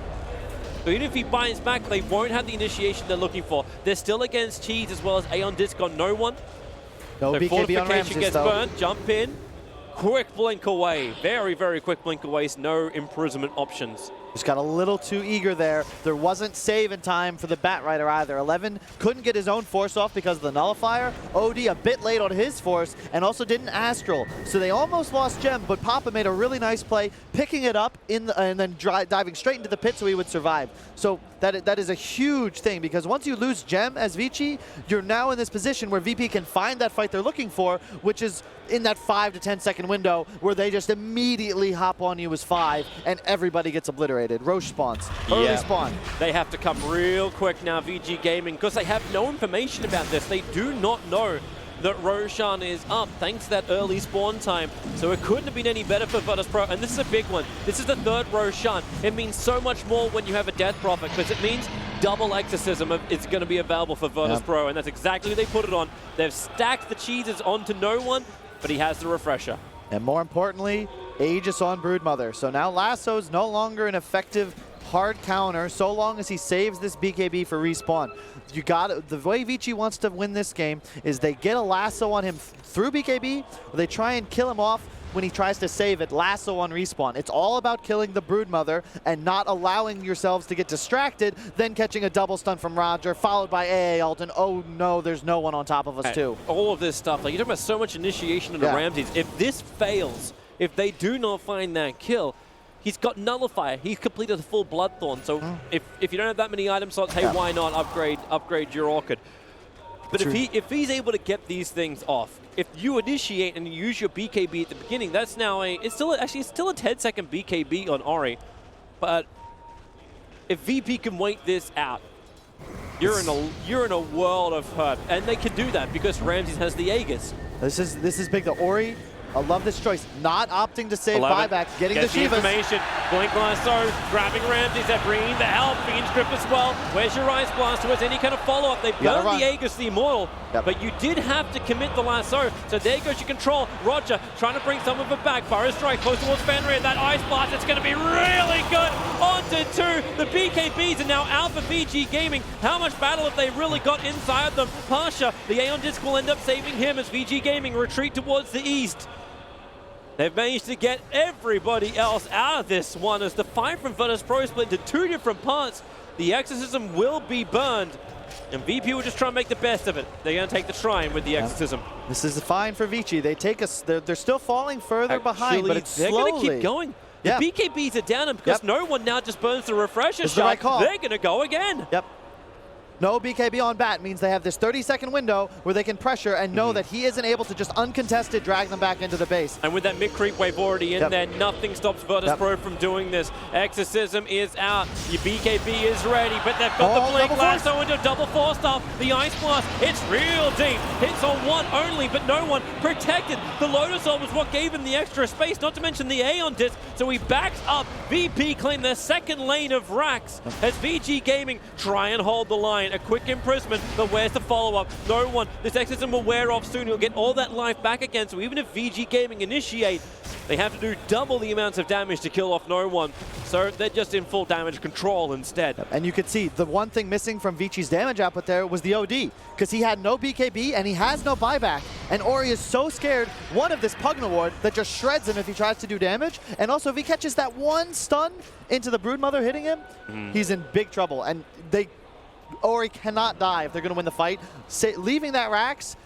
So even if he buys back, they won't have the initiation they're looking for. They're still against Cheese as well as Aeon Disc on no one. No So BKB on fortification Ramses, gets though. burnt, jump in. Quick blink away. Very, very quick blink away. No imprisonment options. Just got a little too eager there. There wasn't save in time for the Batrider either. 11 couldn't get his own force off because of the nullifier. OD a bit late on his force and also didn't astral. So they almost lost Gem, but Papa made a really nice play, picking it up and then diving straight into the pit so he would survive. So that is a huge thing because once you lose Gem as Vici, you're now in this position where VP can find that fight they're looking for, which is in that 5 to 10 second window where they just immediately hop on you as 5 and everybody gets obliterated. Roche spawns, early spawn. They have to come real quick now, VG Gaming, because they have no information about this. They do not know that Roshan is up thanks to that early spawn time. So it couldn't have been any better for Virtus.pro, and this is a big one. This is the 3rd Roshan. It means so much more when you have a Death Prophet, because it means double Exorcism is going to be available for Virtus.pro, and that's exactly what they put it on. They've stacked the cheeses onto no one, but he has the refresher. And more importantly, Aegis on Broodmother. So now Lasso's no longer an effective hard counter so long as he saves this BKB for respawn. You got the way Vici wants to win this game is they get a lasso on him through BKB, or they try and kill him off when he tries to save it, lasso on respawn. It's all about killing the Broodmother and not allowing yourselves to get distracted, then catching a double stun from Roger, followed by AA ult, and oh no, there's no one on top of us too. All of this stuff, like you're talking about so much initiation into Ramses. If this fails, if they do not find that kill, he's got Nullifier. He's completed the full Bloodthorn. So if you don't have that many item slots, hey, why not upgrade your Orchid? But if he's able to get these things off, if you initiate and you use your BKB at the beginning, that's now it's still a 10-second BKB on Ori. But if VP can wait this out, you're in a world of hurt, and they can do that because Ramses has the Aegis. This is big. The Ori, I love this choice. Not opting to save 11, buyback, getting the gets the Shivas. information. Blink Lasso, grabbing Ramses. They're bringing the help. Fiend's Grip as well. Where's your Ice Blast? Where's any kind of follow-up? They burned the Aegis, the Immortal, but you did have to commit the Lasso. So there goes your control. Roger trying to bring some of it back. Burrow Strike close towards Fenrir. That Ice Blast, it's going to be really good. Onto 2. The BKBs are now out for VG Gaming. How much battle have they really got inside them? Pasha, the Aeon Disc will end up saving him as VG Gaming retreat towards the east. They've managed to get everybody else out of this one as the fight from Virtus.pro split into 2 different parts. The Exorcism will be burned, and VP will just try and make the best of it. They're going to take the Shrine with the Exorcism. This is fine for Vici. They take us. They're still falling further behind, but it's they're slowly. going to keep going. The BKBs are down, and because no one now just burns the refresher It's the right shot, call. they're going to go again. Yep. No BKB on bat means they have this 30-second window where they can pressure and know that he isn't able to just uncontested drag them back into the base. And with that mid-creep wave already in there, nothing stops Virtus.pro from doing this. Exorcism is out. Your BKB is ready, but they've got the Blink Lasso into double force stuff. The Ice Blast, it's real deep. Hits on one only, but no one protected. The Lotus Orb was what gave him the extra space, not to mention the Aeon Disc. So he backs up. VP claim their second lane of racks as VG Gaming try and hold the line. A quick imprisonment, but where's the follow-up? No one. This Exorcism will wear off soon. He'll get all that life back again, so even if VG Gaming initiate, they have to do double the amounts of damage to kill off no one. So they're just in full damage control instead. And you could see the one thing missing from Vici's damage output there was the OD, because he had no BKB and he has no buyback. And Ori is so scared, one, of this Pugna Ward that just shreds him if he tries to do damage. And also if he catches that one stun into the Broodmother hitting him, he's in big trouble. And Ori cannot die if they're going to win the fight. Leaving that Rax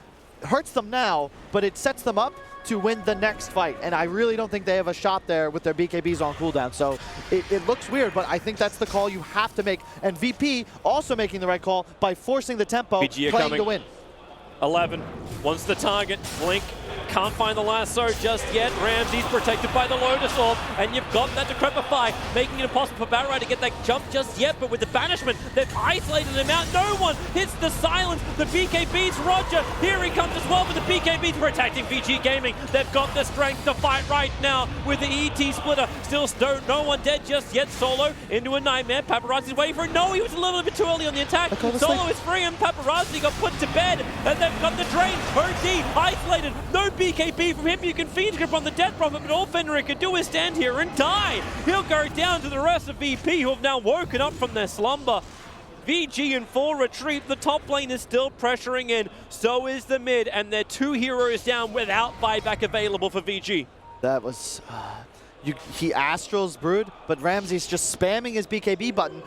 hurts them now, but it sets them up to win the next fight. And I really don't think they have a shot there with their BKBs on cooldown. So it looks weird, but I think that's the call you have to make. And VP also making the right call by forcing the tempo, playing to win. 11 wants the target. Blink can't find the lasso just yet. Ramsey's protected by the Lotus Orb, and you've got that Decrepify, making it impossible for Batrider to get that jump just yet, but with the banishment, they've isolated him out. No one hits the silence. The BKB's Roger. Here he comes as well, but the BKB's protecting Vici Gaming. They've got the strength to fight right now with the ET splitter. Still no one dead just yet. Solo into a nightmare. Paparazzi's waiting for it. No, he was a little bit too early on the attack. Solo is free and Paparazzi got put to bed. And they've got the drain. OD isolated. No BKB from him. You can Fiend's Grip on the Death Prophet, but all Fenrir can do is stand here and die. He'll go down to the rest of VP, who have now woken up from their slumber. VG in full retreat. The top lane is still pressuring in. So is the mid, and they're 2 heroes down without buyback available for VG. That was... he Astrals Brood, but Ramsey's just spamming his BKB button.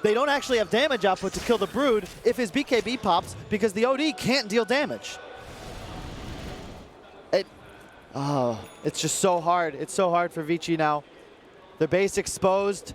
They don't actually have damage output to kill the Brood if his BKB pops, because the OD can't deal damage. It's just so hard. It's so hard for Vici now. Their base exposed.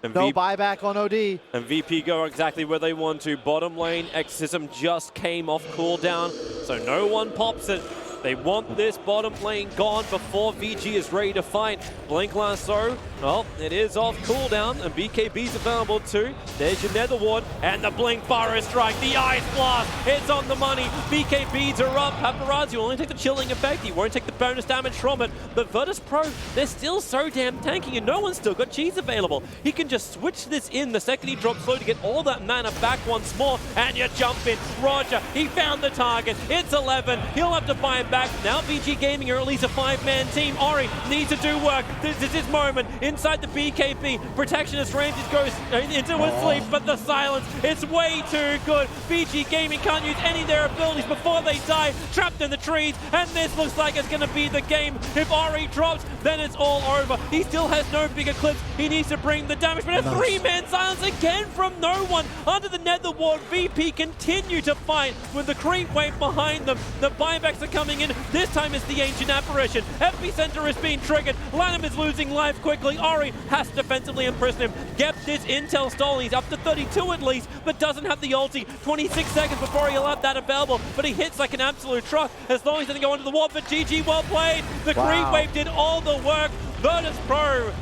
And no buyback on OD. And VP go exactly where they want to. Bottom lane, Exorcism just came off cooldown, so no one pops it. They want this bottom lane gone before VG is ready to fight. Blink Lasso, well, it is off cooldown, and BKB's available too. There's your Nether Ward, and the Blink Burrow Strike, the Ice Blast, it's on the money. BKBs are up. Paparazzi will only take the chilling effect. He won't take the bonus damage from it. But Virtus.pro, they're still so damn tanky, and no one's still got cheese available. He can just switch this in the second he drops slow to get all that mana back once more, and you jump in. Roger, he found the target. It's 11. He'll have to buy it back. Now VG Gaming are at least a 5-man team. Ori needs to do work. This is his moment. Inside the BKB, Protectionist Ramsey goes into a sleep, but the silence is way too good. VG Gaming can't use any of their abilities before they die, trapped in the trees, and this looks like it's going to be the game. If Ori drops, then it's all over. He still has no big eclipse. He needs to bring the damage, but a 3-man silence again from no one. Under the Nether Ward, VP continue to fight with the creep wave behind them. The buybacks are coming in. This time it's the Ancient Apparition. Epicenter is being triggered. Lanham is losing life quickly. Ori has to defensively imprison him. Get this intel stolen. He's up to 32 at least, but doesn't have the ulti. 26 seconds before he'll have that available, but he hits like an absolute truck as long as he doesn't go into the wall. But GG, well played. The creep wave did all the work. Virtus.pro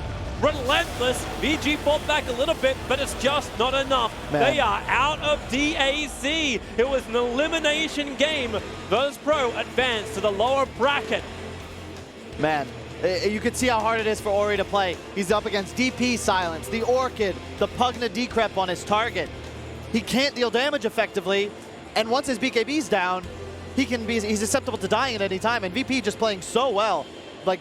relentless. VG fought back a little bit, but it's just not enough. They are out of DAC. It was an elimination game. Virtus.pro advanced to the lower bracket. Man, you can see how hard it is for Ori to play. He's up against DP Silence, the Orchid, the Pugna Decrep on his target. He can't deal damage effectively, and once his BKB's down, he's susceptible to dying at any time, and VP just playing so well. Like,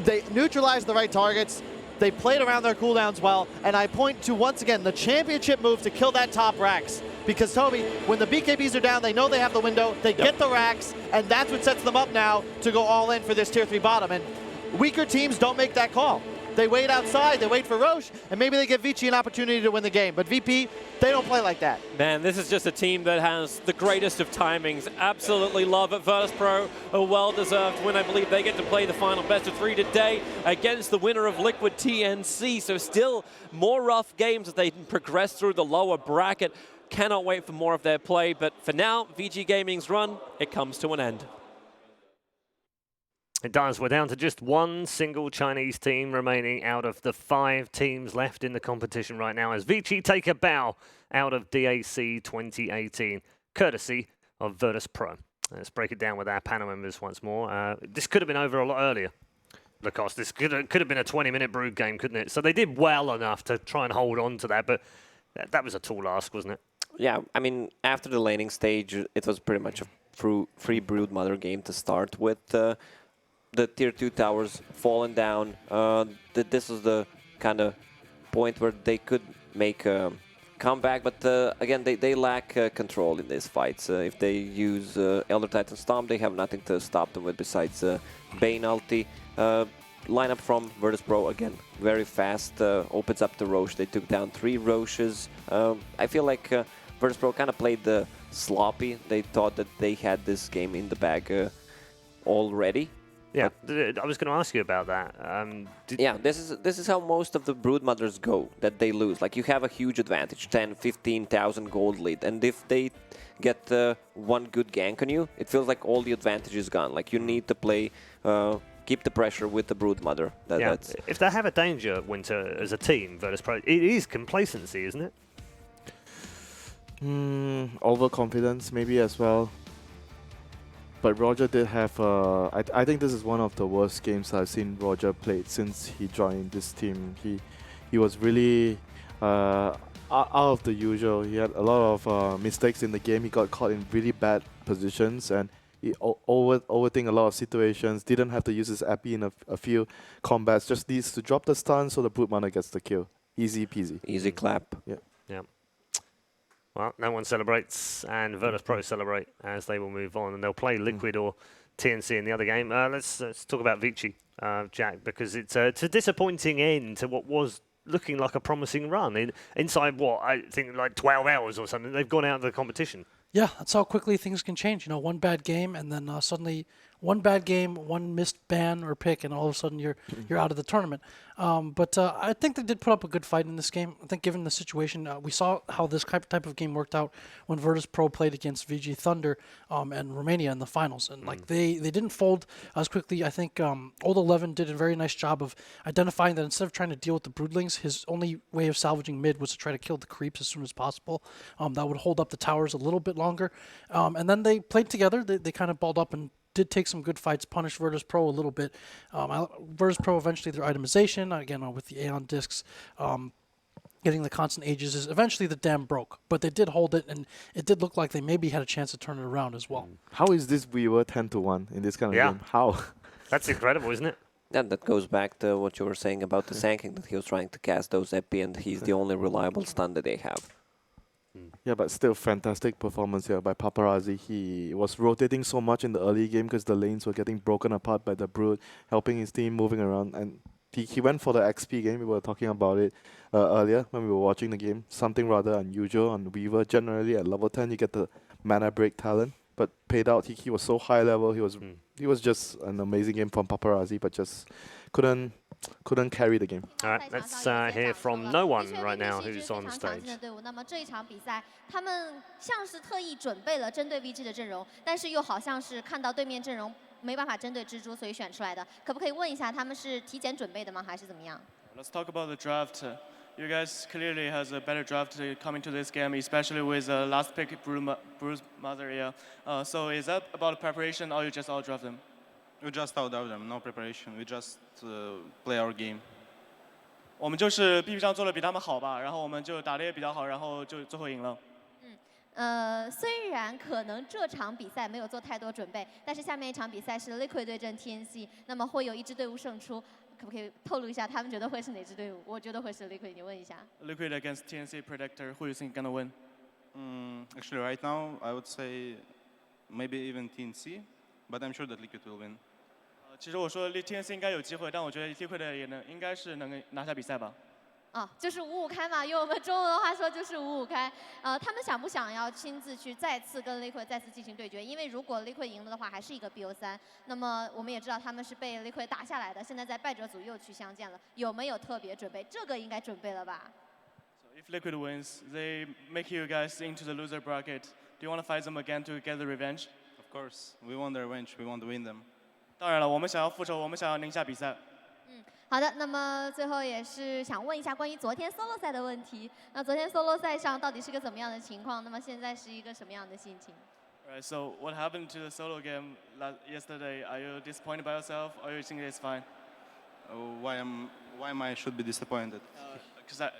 they neutralized the right targets. They played around their cooldowns well, and I point to, once again, the championship move to kill that top Rax. Because, Toby, when the BKBs are down, they know they have the window, they get the Rax, and that's what sets them up now to go all in for this Tier 3 bottom. And weaker teams don't make that call. They wait outside, they wait for Roche, and maybe they give Vici an opportunity to win the game. But VP, they don't play like that. Man, this is just a team that has the greatest of timings. Absolutely love it. Virtus.pro, a well-deserved win. I believe they get to play the final best of 3 today against the winner of Liquid TNC. So still more rough games as they progress through the lower bracket. Cannot wait for more of their play. But for now, VG Gaming's run, it comes to an end. It does. We're down to just one single Chinese team remaining out of the 5 teams left in the competition right now as Vici take a bow out of DAC 2018, courtesy of Virtus.pro. Let's break it down with our panel members once more. This could have been over a lot earlier, Lacoste. This could have been a 20-minute Brood game, couldn't it? So they did well enough to try and hold on to that, but that was a tall ask, wasn't it? Yeah, I mean, after the laning stage, it was pretty much a free Brood Mother game to start with. The Tier 2 towers falling down. This was the kind of point where they could make a comeback, but again, they lack control in these fights. If they use Elder Titan Stomp, they have nothing to stop them with besides Bane ulti. Lineup from Virtus.pro, again, very fast, opens up the Roche. They took down 3 Roches. I feel like Virtus.pro kind of played sloppy. They thought that they had this game in the bag already. Yeah, I was going to ask you about that. Yeah, this is how most of the brood mothers go, that they lose. Like, you have a huge advantage, 10, 15,000 gold lead, and if they get one good gank on you, it feels like all the advantage is gone. Like, you need to play, keep the pressure with the brood mother. That's if they have a danger, Winter, as a team, Virtus.pro, it is complacency, isn't it? Overconfidence maybe as well. But Roger did have, I think this is one of the worst games I've seen Roger played since he joined this team. He was really out of the usual. He had a lot of mistakes in the game. He got caught in really bad positions and he overthink a lot of situations. Didn't have to use his epi in a few combats. Just needs to drop the stun so the brute mana gets the kill. Easy peasy. easy clap. Yeah. Yeah. Well, no one celebrates, and Virtus.pro celebrate as they will move on, and they'll play Liquid or TNC in the other game. Let's talk about Vici, Jack, because it's a disappointing end to what was looking like a promising run. Inside what, I think like 12 hours or something, they've gone out of the competition. Yeah, that's how quickly things can change. You know, one bad game, and then suddenly one bad game, one missed ban or pick, and all of a sudden you're out of the tournament. But I think they did put up a good fight in this game. I think given the situation, we saw how this type of game worked out when Virtus.pro played against VG Thunder and Romania in the finals. And like they didn't fold as quickly. I think Old 11 did a very nice job of identifying that instead of trying to deal with the broodlings, his only way of salvaging mid was to try to kill the creeps as soon as possible. That would hold up the towers a little bit longer. And then they played together. They kind of balled up and did take some good fights, punished Virtus.pro a little bit. Virtus.pro eventually, their itemization, again, with the Aeon discs, getting the constant ages, is eventually the dam broke. But they did hold it, and it did look like they maybe had a chance to turn it around as well. How is this viewer 10-1 in this kind of game? How? That's incredible, isn't it? And that goes back to what you were saying about the Sanking, that he was trying to cast those epi, and he's the only reliable stun that they have. Yeah, but still fantastic performance here by Paparazzi. He was rotating so much in the early game because the lanes were getting broken apart by the Brood, helping his team moving around. And he went for the XP game. We were talking about it earlier when we were watching the game. Something rather unusual on Weaver. Generally at level 10 you get the mana break talent, but paid out. He was so high level. He was just an amazing game from Paparazzi, but just couldn't carry the game. All right, let's hear from no one right now who's on stage. 那么这一场比赛，他们像是特意准备了针对 VG 的阵容，但是又好像是看到对面阵容没办法针对蜘蛛，所以选出来的。可不可以问一下，他们是提前准备的吗，还是怎么样 ？Let's talk about the draft. You guys clearly has a better draft coming to this game, especially with the last pick, Bruce Mother. Yeah. So is that about preparation, or you just all draft them? We just outdraft them, no preparation. We just play our game. 我们就是 BP 上做的比他们好吧，然后我们就打得也比较好，然后就最后赢了。虽然可能这场比赛没有做太多准备，但是下面一场比赛是 Liquid 对阵 TNC， 那么会有一支队伍胜出，可不可以透露一下他们觉得会是哪支队伍？我觉得会是 Liquid， 你问一下。Liquid against TNC Predictor, who you think gonna win? Actually, right now I would say maybe even TNC, but I'm sure that Liquid will win. 其实我说 TNC 应该有机会，但我觉得 Liquid 也应该是能拿下比赛吧。就是5-5开嘛，用我们中文话说就是5-5开。他们想不想要亲自去再次跟 Liquid 再次进行对决？因为如果 Liquid 赢了的话，还是一个 BO3。那么我们也知道他们是被 Liquid 打下来的，现在在败者组又去相见了，有没有特别准备？这个应该准备了吧 ？So if Liquid wins, they make you guys into the loser bracket. Do you want to fight them again to get the revenge? Of course, we want the revenge. We want to win them. 当然了，我们想要复仇，我们想要赢下比赛。好的，那么最后也是想问一下关于昨天 solo 赛的问题。那昨天 solo 赛上到底是个怎么样的情况？那么现在是一个什么样的心情 Right. So what happened to the solo game yesterday? Are you disappointed by yourself, or you think it's fine? Why am I should be disappointed?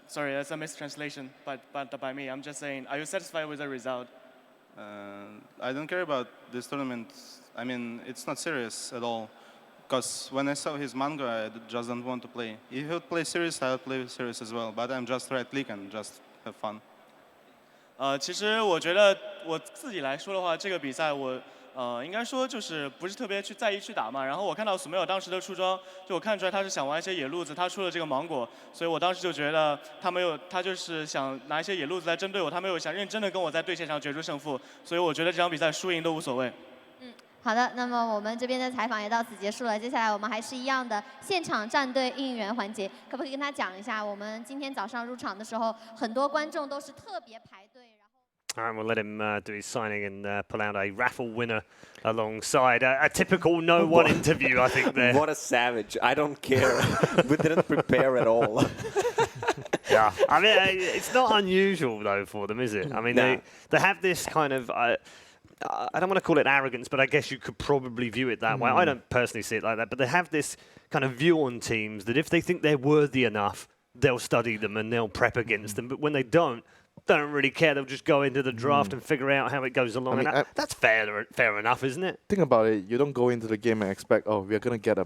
Sorry, that's a mistranslation. But by me, I'm just saying, are you satisfied with the result? I don't care about this tournament. I mean, it's not serious at all. Because when I saw his manga, I just don't want to play. If he would play serious, I would play serious as well. But I'm just right click and just have fun. 其实我觉得我自己来说的话，这个比赛我应该说就是不是特别去在意去打嘛。然后我看到 Sumail 当时的出装，就我看出来他是想玩一些野路子，他出了这个芒果，所以我当时就觉得他就是想拿一些野路子来针对我，他没有想认真的跟我在对线上决出胜负，所以我觉得这场比赛输赢都无所谓。好的，那么我们这边的采访也到此结束了。接下来我们还是一样的现场战队应援环节，可不可以跟他讲一下，我们今天早上入场的时候，很多观众都是特别排队。All right, we'll let him do his signing and pull out a raffle winner alongside a typical no-one interview, I think, there. What a savage. I don't care. We didn't prepare at all. Yeah, I mean, it's not unusual, though, for them, is it? I mean, they have this kind of... I don't want to call it arrogance, but I guess you could probably view it that way. I don't personally see it like that, but they have this kind of view on teams that if they think they're worthy enough, they'll study them and they'll prep against them. But when they don't really care. They'll just go into the draft and figure out how it goes along. I mean, and that's fair enough, isn't it? Think about it. You don't go into the game and expect, oh, we're going to get a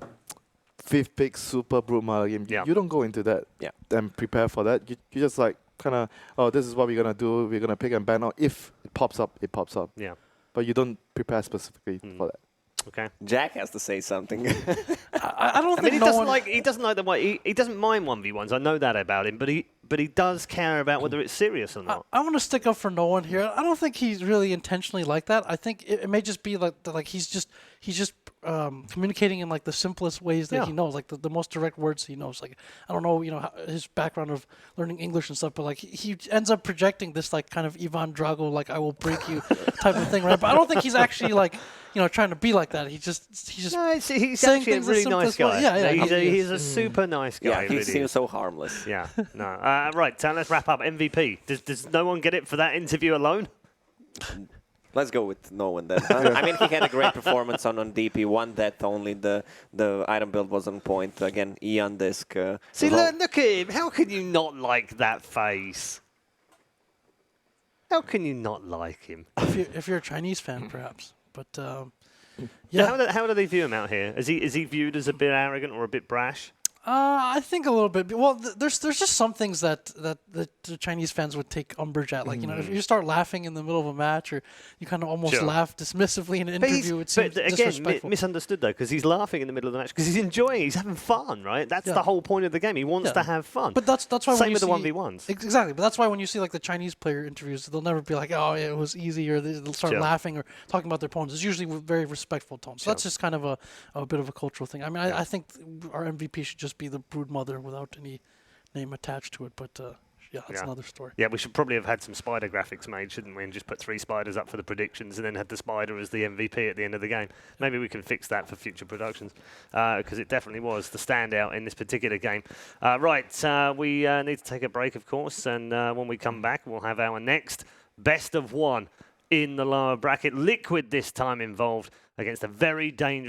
5th pick super brute mother game. Yeah. You don't go into that and prepare for that. You just like kind of, oh, this is what we're going to do. We're going to pick and ban. Or if it pops up, it pops up. Yeah. But you don't prepare specifically for that. Okay. Jack has to say something. I don't think he doesn't like the way he doesn't mind 1v1s. I know that about him, but he does care about whether it's serious or not. I want to stick up for no one here. I don't think he's really intentionally like that. I think it may just be like he's just communicating in like the simplest ways that he knows, like the most direct words he knows. Like I don't know, his background of learning English and stuff, but like he ends up projecting this like kind of Ivan Drago, like I will break you type of thing, right? But I don't think he's actually like trying to be like that. He's just no, he's saying actually a things really nice guy. Yeah, he's a super nice guy. Yeah, he seems so harmless. Yeah, no. Right, let's wrap up. MVP. Does no one get it for that interview alone? Let's go with no one then. I mean, he had a great performance on DP. One death only. The item build was on point. Again, Eon disc. See, look at him. How can you not like that face? How can you not like him? If you're a Chinese fan, perhaps. But yeah. How do they view him out here? Is he viewed as a bit arrogant or a bit brash? I think a little bit. Well, there's just some things that the Chinese fans would take umbrage at. Like, if you start laughing in the middle of a match, or you kind of almost laugh dismissively in an interview, it seems disrespectful. Again, misunderstood, though, because he's laughing in the middle of the match because he's enjoying it. He's having fun, right? That's the whole point of the game. He wants to have fun. But that's why Same when with you the 1v1s. Exactly. But that's why when you see like the Chinese player interviews, they'll never be like, oh, yeah, it was easy, or they'll start laughing or talking about their opponents. It's usually with very respectful tones. So that's just kind of a bit of a cultural thing. I mean, I think our MVP should just be the brood mother without any name attached to it, but that's another story. Yeah, we should probably have had some spider graphics made, shouldn't we, and just put 3 spiders up for the predictions and then had the spider as the MVP at the end of the game. Maybe we can fix that for future productions, because it definitely was the standout in this particular game. Right, we need to take a break, of course, and when we come back, we'll have our next best of 1 in the lower bracket. Liquid this time involved against a very dangerous